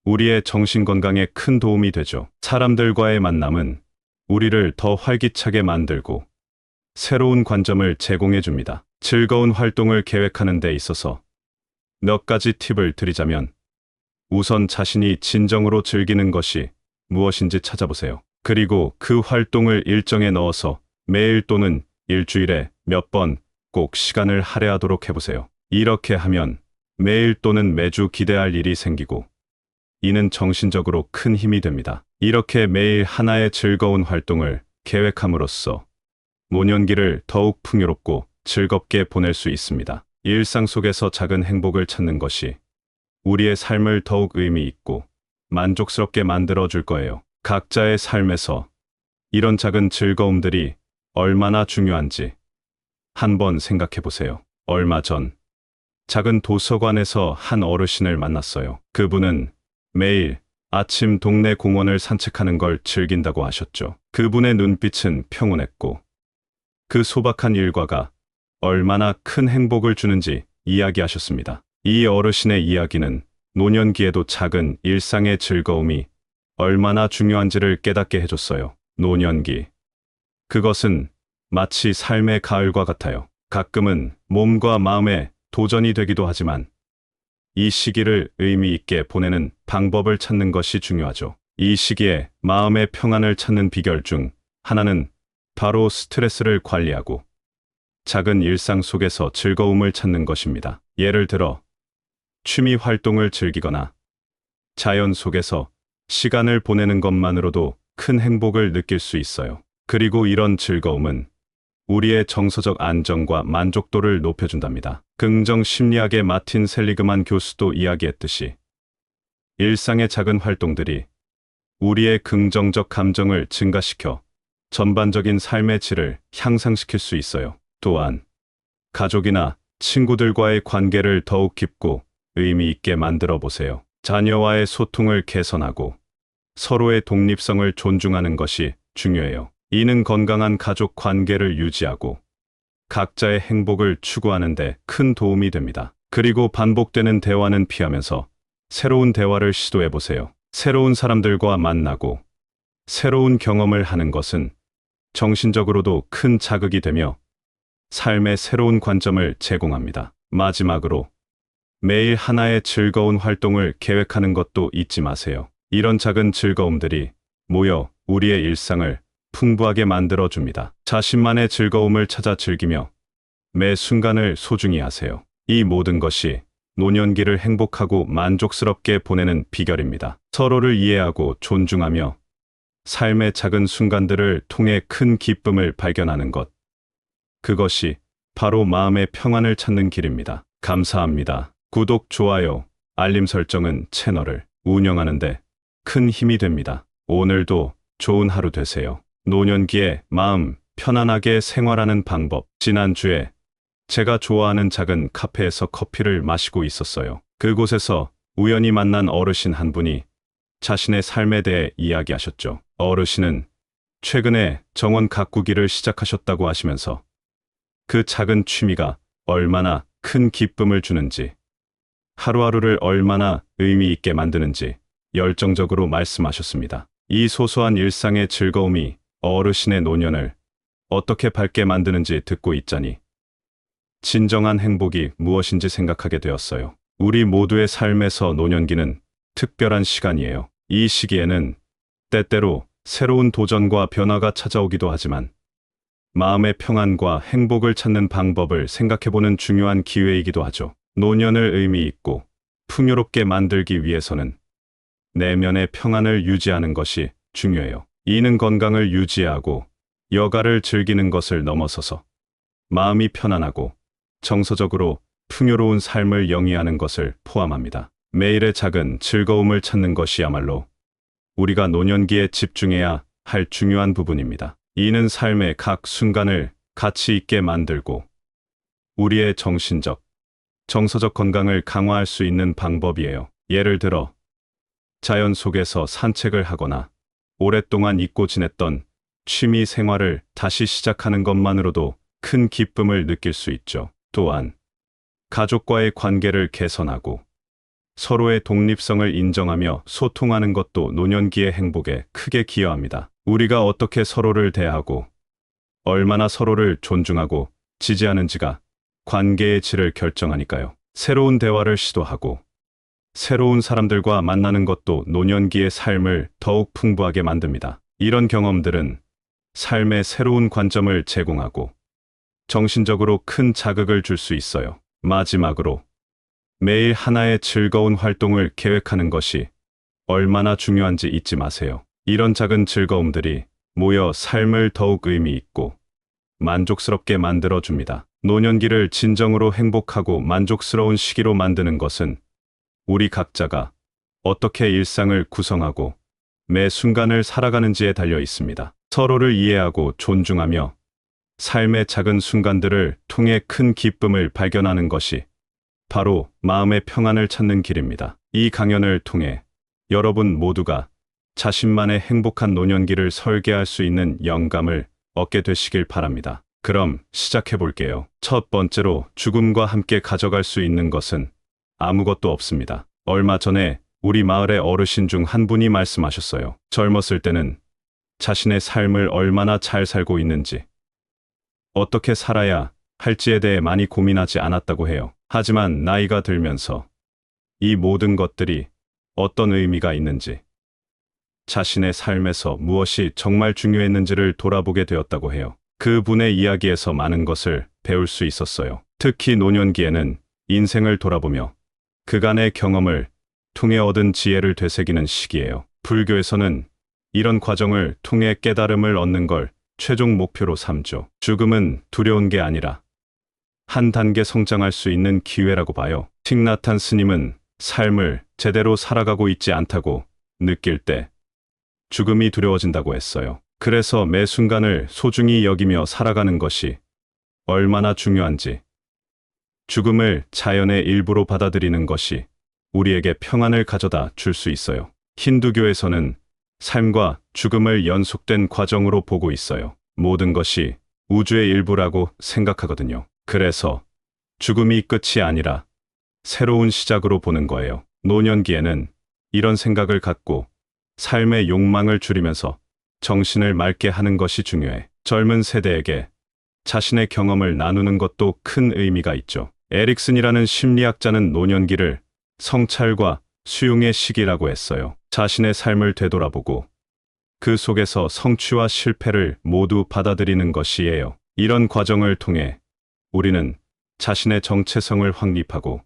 [SPEAKER 1] 우리의 정신 건강에 큰 도움이 되죠. 사람들과의 만남은 우리를 더 활기차게 만들고 새로운 관점을 제공해 줍니다. 즐거운 활동을 계획하는 데 있어서 몇 가지 팁을 드리자면, 우선 자신이 진정으로 즐기는 것이 무엇인지 찾아보세요. 그리고 그 활동을 일정에 넣어서 매일 또는 일주일에 몇 번 꼭 시간을 할애하도록 해보세요. 이렇게 하면 매일 또는 매주 기대할 일이 생기고 이는 정신적으로 큰 힘이 됩니다. 이렇게 매일 하나의 즐거운 활동을 계획함으로써 노년기를 더욱 풍요롭고 즐겁게 보낼 수 있습니다. 일상 속에서 작은 행복을 찾는 것이 우리의 삶을 더욱 의미 있고 만족스럽게 만들어 줄 거예요. 각자의 삶에서 이런 작은 즐거움들이 얼마나 중요한지 한번 생각해 보세요. 얼마 전 작은 도서관에서 한 어르신을 만났어요. 그분은 매일 아침 동네 공원을 산책하는 걸 즐긴다고 하셨죠. 그분의 눈빛은 평온했고 그 소박한 일과가 얼마나 큰 행복을 주는지 이야기하셨습니다. 이 어르신의 이야기는 노년기에도 작은 일상의 즐거움이 얼마나 중요한지를 깨닫게 해줬어요. 노년기. 그것은 마치 삶의 가을과 같아요. 가끔은 몸과 마음에 도전이 되기도 하지만 이 시기를 의미 있게 보내는 방법을 찾는 것이 중요하죠. 이 시기에 마음의 평안을 찾는 비결 중 하나는 바로 스트레스를 관리하고 작은 일상 속에서 즐거움을 찾는 것입니다. 예를 들어 취미 활동을 즐기거나 자연 속에서 시간을 보내는 것만으로도 큰 행복을 느낄 수 있어요. 그리고 이런 즐거움은 우리의 정서적 안정과 만족도를 높여준답니다. 긍정 심리학의 마틴 셀리그만 교수도 이야기했듯이 일상의 작은 활동들이 우리의 긍정적 감정을 증가시켜 전반적인 삶의 질을 향상시킬 수 있어요. 또한 가족이나 친구들과의 관계를 더욱 깊고 의미 있게 만들어 보세요. 자녀와의 소통을 개선하고 서로의 독립성을 존중하는 것이 중요해요. 이는 건강한 가족 관계를 유지하고 각자의 행복을 추구하는 데 큰 도움이 됩니다. 그리고 반복되는 대화는 피하면서 새로운 대화를 시도해 보세요. 새로운 사람들과 만나고 새로운 경험을 하는 것은 정신적으로도 큰 자극이 되며 삶의 새로운 관점을 제공합니다. 마지막으로 매일 하나의 즐거운 활동을 계획하는 것도 잊지 마세요. 이런 작은 즐거움들이 모여 우리의 일상을 풍부하게 만들어 줍니다. 자신만의 즐거움을 찾아 즐기며 매 순간을 소중히 하세요. 이 모든 것이 노년기를 행복하고 만족스럽게 보내는 비결입니다. 서로를 이해하고 존중하며 삶의 작은 순간들을 통해 큰 기쁨을 발견하는 것. 그것이 바로 마음의 평안을 찾는 길입니다. 감사합니다. 구독, 좋아요, 알림 설정은 채널을 운영하는데 큰 힘이 됩니다. 오늘도 좋은 하루 되세요. 노년기에 마음 편안하게 생활하는 방법. 지난주에 제가 좋아하는 작은 카페에서 커피를 마시고 있었어요. 그곳에서 우연히 만난 어르신 한 분이 자신의 삶에 대해 이야기하셨죠. 어르신은 최근에 정원 가꾸기를 시작하셨다고 하시면서 그 작은 취미가 얼마나 큰 기쁨을 주는지, 하루하루를 얼마나 의미 있게 만드는지 열정적으로 말씀하셨습니다. 이 소소한 일상의 즐거움이 어르신의 노년을 어떻게 밝게 만드는지 듣고 있자니 진정한 행복이 무엇인지 생각하게 되었어요. 우리 모두의 삶에서 노년기는 특별한 시간이에요. 이 시기에는 때때로 새로운 도전과 변화가 찾아오기도 하지만 마음의 평안과 행복을 찾는 방법을 생각해보는 중요한 기회이기도 하죠. 노년을 의미 있고 풍요롭게 만들기 위해서는 내면의 평안을 유지하는 것이 중요해요. 이는 건강을 유지하고 여가를 즐기는 것을 넘어서서 마음이 편안하고 정서적으로 풍요로운 삶을 영위하는 것을 포함합니다. 매일의 작은 즐거움을 찾는 것이야말로 우리가 노년기에 집중해야 할 중요한 부분입니다. 이는 삶의 각 순간을 가치 있게 만들고 우리의 정신적, 정서적 건강을 강화할 수 있는 방법이에요. 예를 들어 자연 속에서 산책을 하거나 오랫동안 잊고 지냈던 취미 생활을 다시 시작하는 것만으로도 큰 기쁨을 느낄 수 있죠. 또한 가족과의 관계를 개선하고 서로의 독립성을 인정하며 소통하는 것도 노년기의 행복에 크게 기여합니다. 우리가 어떻게 서로를 대하고 얼마나 서로를 존중하고 지지하는지가 관계의 질을 결정하니까요. 새로운 대화를 시도하고 새로운 사람들과 만나는 것도 노년기의 삶을 더욱 풍부하게 만듭니다. 이런 경험들은 삶의 새로운 관점을 제공하고 정신적으로 큰 자극을 줄 수 있어요. 마지막으로 매일 하나의 즐거운 활동을 계획하는 것이 얼마나 중요한지 잊지 마세요. 이런 작은 즐거움들이 모여 삶을 더욱 의미 있고 만족스럽게 만들어줍니다. 노년기를 진정으로 행복하고 만족스러운 시기로 만드는 것은 우리 각자가 어떻게 일상을 구성하고 매 순간을 살아가는지에 달려 있습니다. 서로를 이해하고 존중하며 삶의 작은 순간들을 통해 큰 기쁨을 발견하는 것이 바로 마음의 평안을 찾는 길입니다. 이 강연을 통해 여러분 모두가 자신만의 행복한 노년기를 설계할 수 있는 영감을 얻게 되시길 바랍니다. 그럼 시작해 볼게요. 첫 번째로 죽음과 함께 가져갈 수 있는 것은 아무것도 없습니다. 얼마 전에 우리 마을의 어르신 중 한 분이 말씀하셨어요. 젊었을 때는 자신의 삶을 얼마나 잘 살고 있는지, 어떻게 살아야 할지에 대해 많이 고민하지 않았다고 해요. 하지만 나이가 들면서 이 모든 것들이 어떤 의미가 있는지, 자신의 삶에서 무엇이 정말 중요했는지를 돌아보게 되었다고 해요. 그 분의 이야기에서 많은 것을 배울 수 있었어요. 특히 노년기에는 인생을 돌아보며 그간의 경험을 통해 얻은 지혜를 되새기는 시기예요. 불교에서는 이런 과정을 통해 깨달음을 얻는 걸 최종 목표로 삼죠. 죽음은 두려운 게 아니라 한 단계 성장할 수 있는 기회라고 봐요. 틱나탄 스님은 삶을 제대로 살아가고 있지 않다고 느낄 때 죽음이 두려워진다고 했어요. 그래서 매 순간을 소중히 여기며 살아가는 것이 얼마나 중요한지, 죽음을 자연의 일부로 받아들이는 것이 우리에게 평안을 가져다 줄 수 있어요. 힌두교에서는 삶과 죽음을 연속된 과정으로 보고 있어요. 모든 것이 우주의 일부라고 생각하거든요. 그래서 죽음이 끝이 아니라 새로운 시작으로 보는 거예요. 노년기에는 이런 생각을 갖고 삶의 욕망을 줄이면서 정신을 맑게 하는 것이 중요해. 젊은 세대에게 자신의 경험을 나누는 것도 큰 의미가 있죠. 에릭슨이라는 심리학자는 노년기를 성찰과 수용의 시기라고 했어요. 자신의 삶을 되돌아보고 그 속에서 성취와 실패를 모두 받아들이는 것이에요. 이런 과정을 통해 우리는 자신의 정체성을 확립하고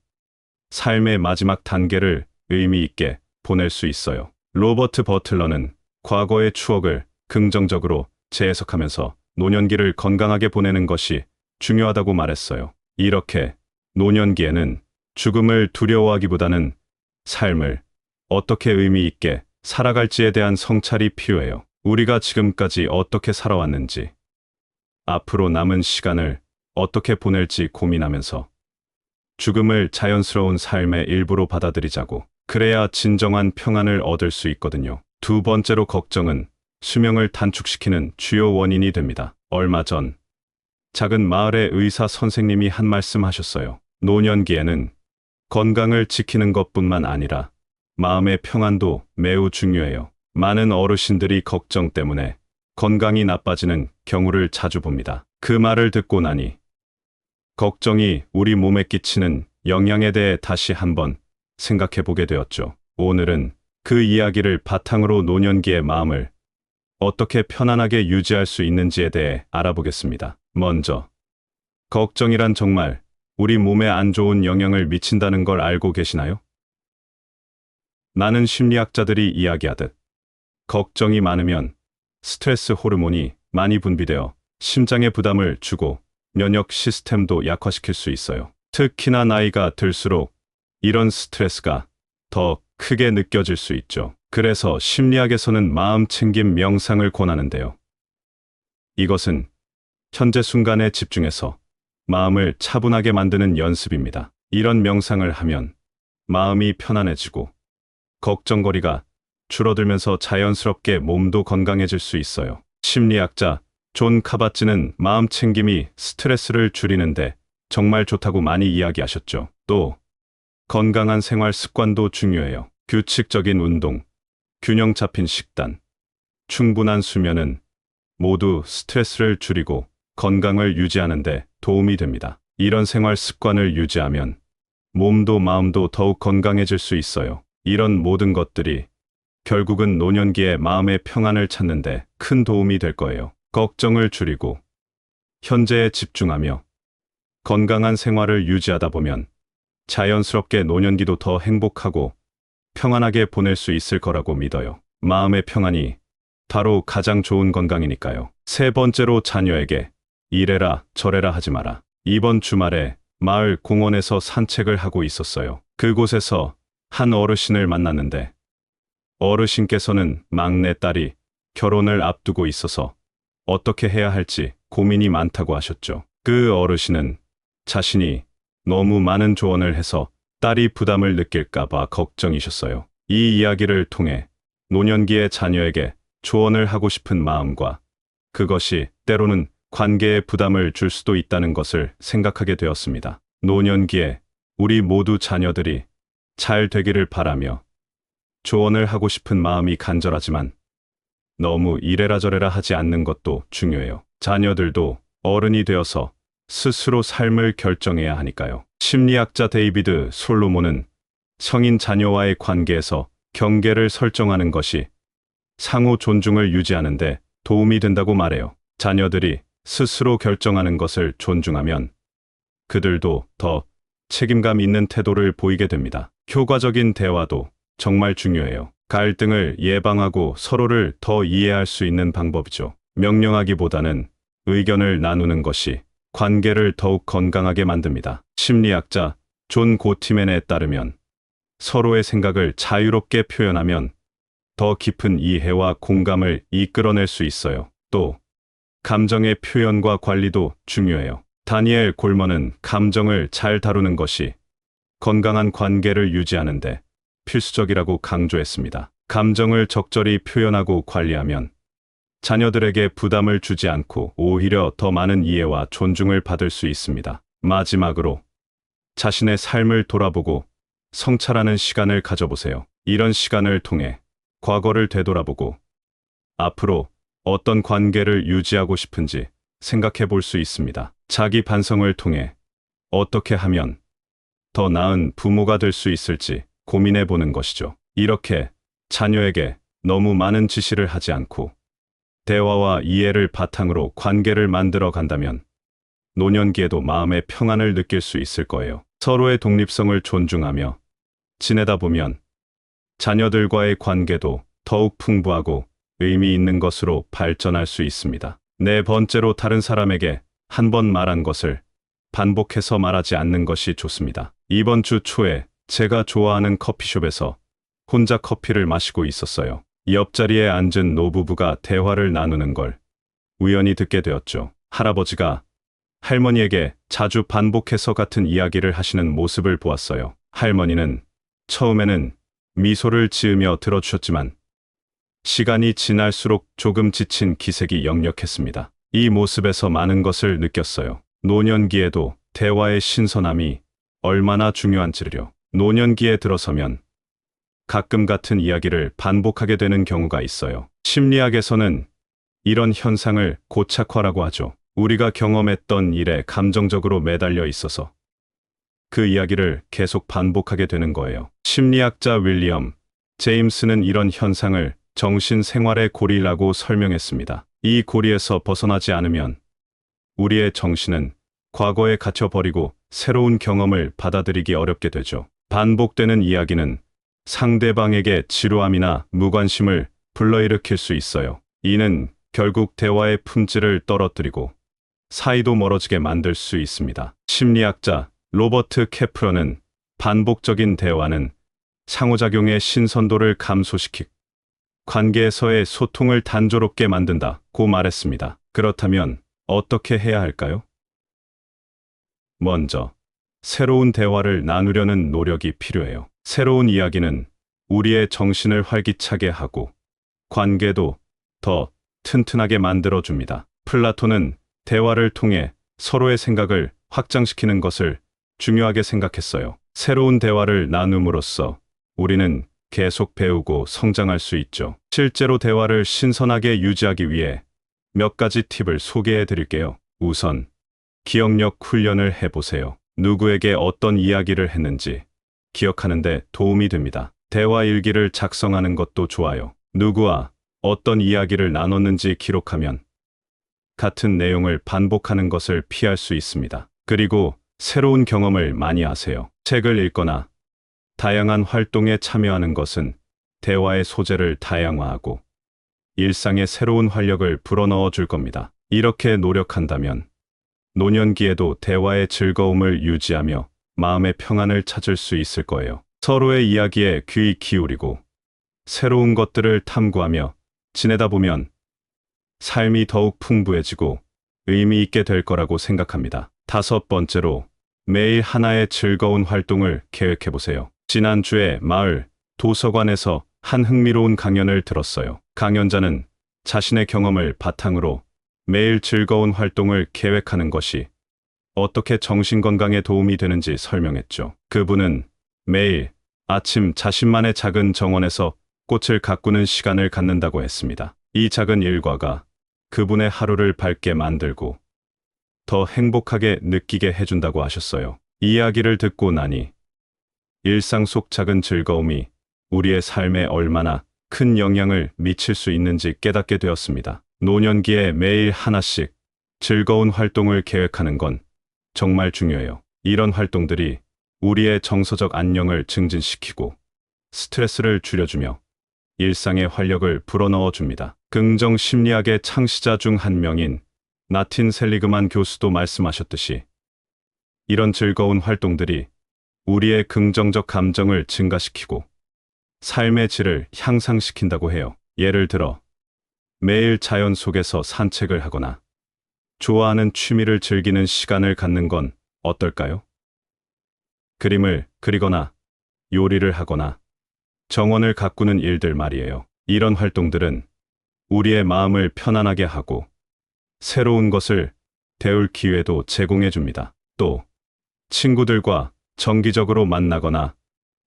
[SPEAKER 1] 삶의 마지막 단계를 의미 있게 보낼 수 있어요. 로버트 버틀러는 과거의 추억을 긍정적으로 재해석하면서 노년기를 건강하게 보내는 것이 중요하다고 말했어요. 이렇게 노년기에는 죽음을 두려워하기보다는 삶을 어떻게 의미 있게 살아갈지에 대한 성찰이 필요해요. 우리가 지금까지 어떻게 살아왔는지, 앞으로 남은 시간을 어떻게 보낼지 고민하면서 죽음을 자연스러운 삶의 일부로 받아들이자고. 그래야 진정한 평안을 얻을 수 있거든요. 두 번째로, 걱정은 수명을 단축시키는 주요 원인이 됩니다. 얼마 전 작은 마을의 의사 선생님이 한 말씀 하셨어요. 노년기에는 건강을 지키는 것뿐만 아니라 마음의 평안도 매우 중요해요. 많은 어르신들이 걱정 때문에 건강이 나빠지는 경우를 자주 봅니다. 그 말을 듣고 나니 걱정이 우리 몸에 끼치는 영향에 대해 다시 한번 생각해 보게 되었죠. 오늘은 그 이야기를 바탕으로 노년기의 마음을 어떻게 편안하게 유지할 수 있는지에 대해 알아보겠습니다. 먼저, 걱정이란 정말 우리 몸에 안 좋은 영향을 미친다는 걸 알고 계시나요? 많은 심리학자들이 이야기하듯 걱정이 많으면 스트레스 호르몬이 많이 분비되어 심장에 부담을 주고 면역 시스템도 약화시킬 수 있어요. 특히나 나이가 들수록 이런 스트레스가 더 크게 느껴질 수 있죠. 그래서 심리학에서는 마음 챙김 명상을 권하는데요. 이것은 현재 순간에 집중해서 마음을 차분하게 만드는 연습입니다. 이런 명상을 하면 마음이 편안해지고 걱정거리가 줄어들면서 자연스럽게 몸도 건강해질 수 있어요. 심리학자 존 카바치는 마음 챙김이 스트레스를 줄이는데 정말 좋다고 많이 이야기하셨죠. 또 건강한 생활 습관도 중요해요. 규칙적인 운동, 균형 잡힌 식단, 충분한 수면은 모두 스트레스를 줄이고 건강을 유지하는 데 도움이 됩니다. 이런 생활 습관을 유지하면 몸도 마음도 더욱 건강해질 수 있어요. 이런 모든 것들이 결국은 노년기의 마음의 평안을 찾는 데 큰 도움이 될 거예요. 걱정을 줄이고 현재에 집중하며 건강한 생활을 유지하다 보면 자연스럽게 노년기도 더 행복하고 평안하게 보낼 수 있을 거라고 믿어요. 마음의 평안이 바로 가장 좋은 건강이니까요. 세 번째로, 자녀에게 이래라 저래라 하지 마라. 이번 주말에 마을 공원에서 산책을 하고 있었어요. 그곳에서 한 어르신을 만났는데 어르신께서는 막내 딸이 결혼을 앞두고 있어서 어떻게 해야 할지 고민이 많다고 하셨죠. 그 어르신은 자신이 너무 많은 조언을 해서 딸이 부담을 느낄까봐 걱정이셨어요. 이 이야기를 통해 노년기의 자녀에게 조언을 하고 싶은 마음과 그것이 때로는 관계에 부담을 줄 수도 있다는 것을 생각하게 되었습니다. 노년기에 우리 모두 자녀들이 잘 되기를 바라며 조언을 하고 싶은 마음이 간절하지만 너무 이래라 저래라 하지 않는 것도 중요해요. 자녀들도 어른이 되어서 스스로 삶을 결정해야 하니까요. 심리학자 데이비드 솔로몬은 성인 자녀와의 관계에서 경계를 설정하는 것이 상호 존중을 유지하는 데 도움이 된다고 말해요. 자녀들이 스스로 결정하는 것을 존중하면 그들도 더 책임감 있는 태도를 보이게 됩니다. 효과적인 대화도 정말 중요해요. 갈등을 예방하고 서로를 더 이해할 수 있는 방법이죠. 명령하기보다는 의견을 나누는 것이 관계를 더욱 건강하게 만듭니다. 심리학자 존 고티맨에 따르면 서로의 생각을 자유롭게 표현하면 더 깊은 이해와 공감을 이끌어낼 수 있어요. 또 감정의 표현과 관리도 중요해요. 다니엘 골먼은 감정을 잘 다루는 것이 건강한 관계를 유지하는데 필수적이라고 강조했습니다. 감정을 적절히 표현하고 관리하면 자녀들에게 부담을 주지 않고 오히려 더 많은 이해와 존중을 받을 수 있습니다. 마지막으로 자신의 삶을 돌아보고 성찰하는 시간을 가져보세요. 이런 시간을 통해 과거를 되돌아보고 앞으로 어떤 관계를 유지하고 싶은지 생각해 볼 수 있습니다. 자기 반성을 통해 어떻게 하면 더 나은 부모가 될 수 있을지 고민해 보는 것이죠. 이렇게 자녀에게 너무 많은 지시를 하지 않고 대화와 이해를 바탕으로 관계를 만들어 간다면 노년기에도 마음의 평안을 느낄 수 있을 거예요. 서로의 독립성을 존중하며 지내다 보면 자녀들과의 관계도 더욱 풍부하고 의미 있는 것으로 발전할 수 있습니다. 네 번째로, 다른 사람에게 한 번 말한 것을 반복해서 말하지 않는 것이 좋습니다. 이번 주 초에 제가 좋아하는 커피숍에서 혼자 커피를 마시고 있었어요. 옆자리에 앉은 노부부가 대화를 나누는 걸 우연히 듣게 되었죠. 할아버지가 할머니에게 자주 반복해서 같은 이야기를 하시는 모습을 보았어요. 할머니는 처음에는 미소를 지으며 들어주셨지만 시간이 지날수록 조금 지친 기색이 역력했습니다. 이 모습에서 많은 것을 느꼈어요. 노년기에도 대화의 신선함이 얼마나 중요한지를요. 노년기에 들어서면 가끔 같은 이야기를 반복하게 되는 경우가 있어요. 심리학에서는 이런 현상을 고착화라고 하죠. 우리가 경험했던 일에 감정적으로 매달려 있어서 그 이야기를 계속 반복하게 되는 거예요. 심리학자 윌리엄 제임스는 이런 현상을 정신생활의 고리라고 설명했습니다. 이 고리에서 벗어나지 않으면 우리의 정신은 과거에 갇혀버리고 새로운 경험을 받아들이기 어렵게 되죠. 반복되는 이야기는 상대방에게 지루함이나 무관심을 불러일으킬 수 있어요. 이는 결국 대화의 품질을 떨어뜨리고 사이도 멀어지게 만들 수 있습니다. 심리학자 로버트 케플러는 반복적인 대화는 상호작용의 신선도를 감소시키고 관계에서의 소통을 단조롭게 만든다고 말했습니다. 그렇다면 어떻게 해야 할까요? 먼저, 새로운 대화를 나누려는 노력이 필요해요. 새로운 이야기는 우리의 정신을 활기차게 하고 관계도 더 튼튼하게 만들어줍니다. 플라톤은 대화를 통해 서로의 생각을 확장시키는 것을 중요하게 생각했어요. 새로운 대화를 나눔으로써 우리는 계속 배우고 성장할 수 있죠. 실제로 대화를 신선하게 유지하기 위해 몇 가지 팁을 소개해 드릴게요. 우선, 기억력 훈련을 해보세요. 누구에게 어떤 이야기를 했는지 기억하는 데 도움이 됩니다. 대화 일기를 작성하는 것도 좋아요. 누구와 어떤 이야기를 나눴는지 기록하면 같은 내용을 반복하는 것을 피할 수 있습니다. 그리고 새로운 경험을 많이 하세요. 책을 읽거나 다양한 활동에 참여하는 것은 대화의 소재를 다양화하고 일상에 새로운 활력을 불어넣어 줄 겁니다. 이렇게 노력한다면 노년기에도 대화의 즐거움을 유지하며 마음의 평안을 찾을 수 있을 거예요. 서로의 이야기에 귀 기울이고 새로운 것들을 탐구하며 지내다 보면 삶이 더욱 풍부해지고 의미 있게 될 거라고 생각합니다. 5번째로, 매일 하나의 즐거운 활동을 계획해 보세요. 지난주에 마을 도서관에서 한 흥미로운 강연을 들었어요. 강연자는 자신의 경험을 바탕으로 매일 즐거운 활동을 계획하는 것이 어떻게 정신건강에 도움이 되는지 설명했죠. 그분은 매일 아침 자신만의 작은 정원에서 꽃을 가꾸는 시간을 갖는다고 했습니다. 이 작은 일과가 그분의 하루를 밝게 만들고 더 행복하게 느끼게 해준다고 하셨어요. 이야기를 듣고 나니 일상 속 작은 즐거움이 우리의 삶에 얼마나 큰 영향을 미칠 수 있는지 깨닫게 되었습니다. 노년기에 매일 하나씩 즐거운 활동을 계획하는 건 정말 중요해요. 이런 활동들이 우리의 정서적 안녕을 증진시키고 스트레스를 줄여주며 일상의 활력을 불어넣어 줍니다. 긍정 심리학의 창시자 중 한 명인 나틴 셀리그만 교수도 말씀하셨듯이 이런 즐거운 활동들이 우리의 긍정적 감정을 증가시키고 삶의 질을 향상시킨다고 해요. 예를 들어 매일 자연 속에서 산책을 하거나 좋아하는 취미를 즐기는 시간을 갖는 건 어떨까요? 그림을 그리거나 요리를 하거나 정원을 가꾸는 일들 말이에요. 이런 활동들은 우리의 마음을 편안하게 하고 새로운 것을 배울 기회도 제공해 줍니다. 또 친구들과 정기적으로 만나거나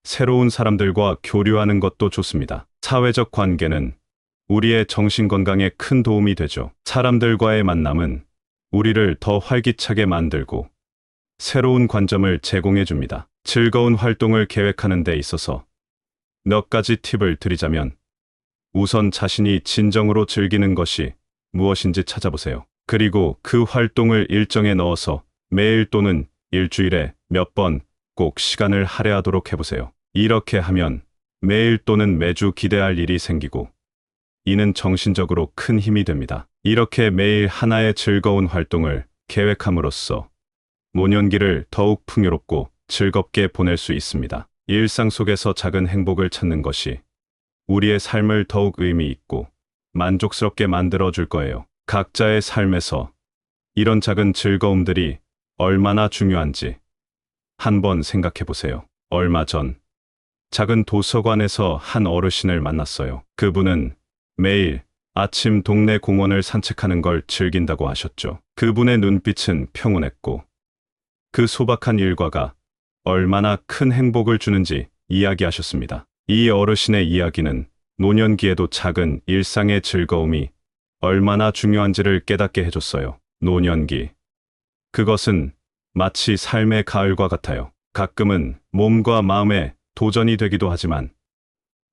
[SPEAKER 1] 새로운 사람들과 교류하는 것도 좋습니다. 사회적 관계는 우리의 정신 건강에 큰 도움이 되죠. 사람들과의 만남은 우리를 더 활기차게 만들고 새로운 관점을 제공해 줍니다. 즐거운 활동을 계획하는 데 있어서 몇 가지 팁을 드리자면, 우선 자신이 진정으로 즐기는 것이 무엇인지 찾아보세요. 그리고 그 활동을 일정에 넣어서 매일 또는 일주일에 몇 번 꼭 시간을 할애하도록 해보세요. 이렇게 하면 매일 또는 매주 기대할 일이 생기고 이는 정신적으로 큰 힘이 됩니다. 이렇게 매일 하나의 즐거운 활동을 계획함으로써 노년기를 더욱 풍요롭고 즐겁게 보낼 수 있습니다. 일상 속에서 작은 행복을 찾는 것이 우리의 삶을 더욱 의미 있고 만족스럽게 만들어 줄 거예요. 각자의 삶에서 이런 작은 즐거움들이 얼마나 중요한지 한번 생각해 보세요. 얼마 전 작은 도서관에서 한 어르신을 만났어요. 그분은 매일 아침 동네 공원을 산책하는 걸 즐긴다고 하셨죠. 그분의 눈빛은 평온했고 그 소박한 일과가 얼마나 큰 행복을 주는지 이야기하셨습니다. 이 어르신의 이야기는 노년기에도 작은 일상의 즐거움이 얼마나 중요한지를 깨닫게 해줬어요. 노년기. 그것은 마치 삶의 가을과 같아요. 가끔은 몸과 마음의 도전이 되기도 하지만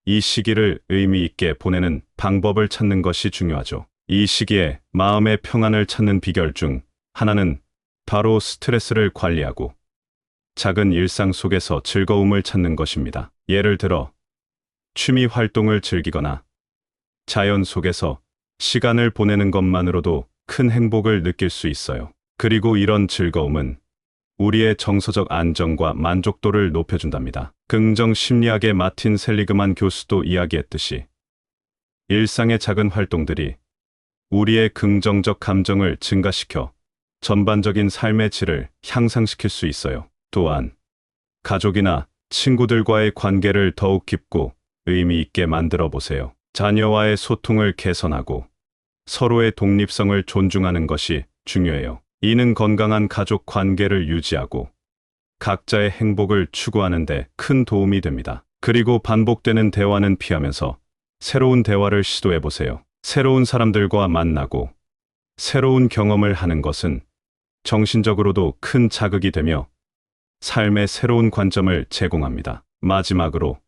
[SPEAKER 1] 이 시기를 의미 있게 보내는 방법을 찾는 것이 중요하죠. 이 시기에 마음의 평안을 찾는 비결 중 하나는 바로 스트레스를 관리하고 작은 일상 속에서 즐거움을 찾는 것입니다. 예를 들어 취미 활동을 즐기거나 자연 속에서 시간을 보내는 것만으로도 큰 행복을 느낄 수 있어요. 그리고 이런 즐거움은 우리의 정서적 안정과 만족도를 높여준답니다. 긍정 심리학의 마틴 셀리그만 교수도 이야기했듯이 일상의 작은 활동들이 우리의 긍정적 감정을 증가시켜 전반적인 삶의 질을 향상시킬 수 있어요. 또한 가족이나 친구들과의 관계를 더욱 깊고 의미 있게 만들어 보세요. 자녀와의 소통을 개선하고 서로의 독립성을 존중하는 것이 중요해요. 이는 건강한 가족 관계를 유지하고 각자의 행복을 추구하는 데 큰 도움이 됩니다. 그리고 반복되는 대화는 피하면서 새로운 대화를 시도해 보세요. 새로운 사람들과 만나고 새로운 경험을 하는 것은 정신적으로도 큰 자극이 되며 삶의 새로운 관점을 제공합니다. 마지막으로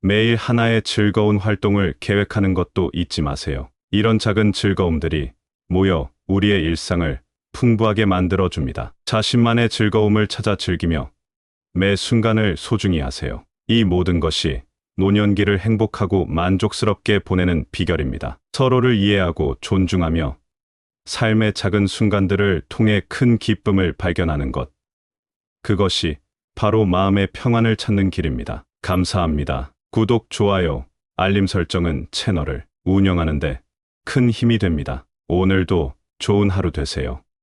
[SPEAKER 1] 매일 하나의 즐거운 활동을 계획하는 것도 잊지 마세요. 이런 작은 즐거움들이 모여 우리의 일상을 풍부하게 만들어줍니다. 자신만의 즐거움을 찾아 즐기며 매 순간을 소중히 하세요. 이 모든 것이 노년기를 행복하고 만족스럽게 보내는 비결입니다. 서로를 이해하고 존중하며 삶의 작은 순간들을 통해 큰 기쁨을 발견하는 것. 그것이 바로 마음의 평안을 찾는 길입니다. 감사합니다. 구독, 좋아요, 알림 설정은 채널을 운영하는 데 큰 힘이 됩니다. 오늘도 좋은 하루 되세요.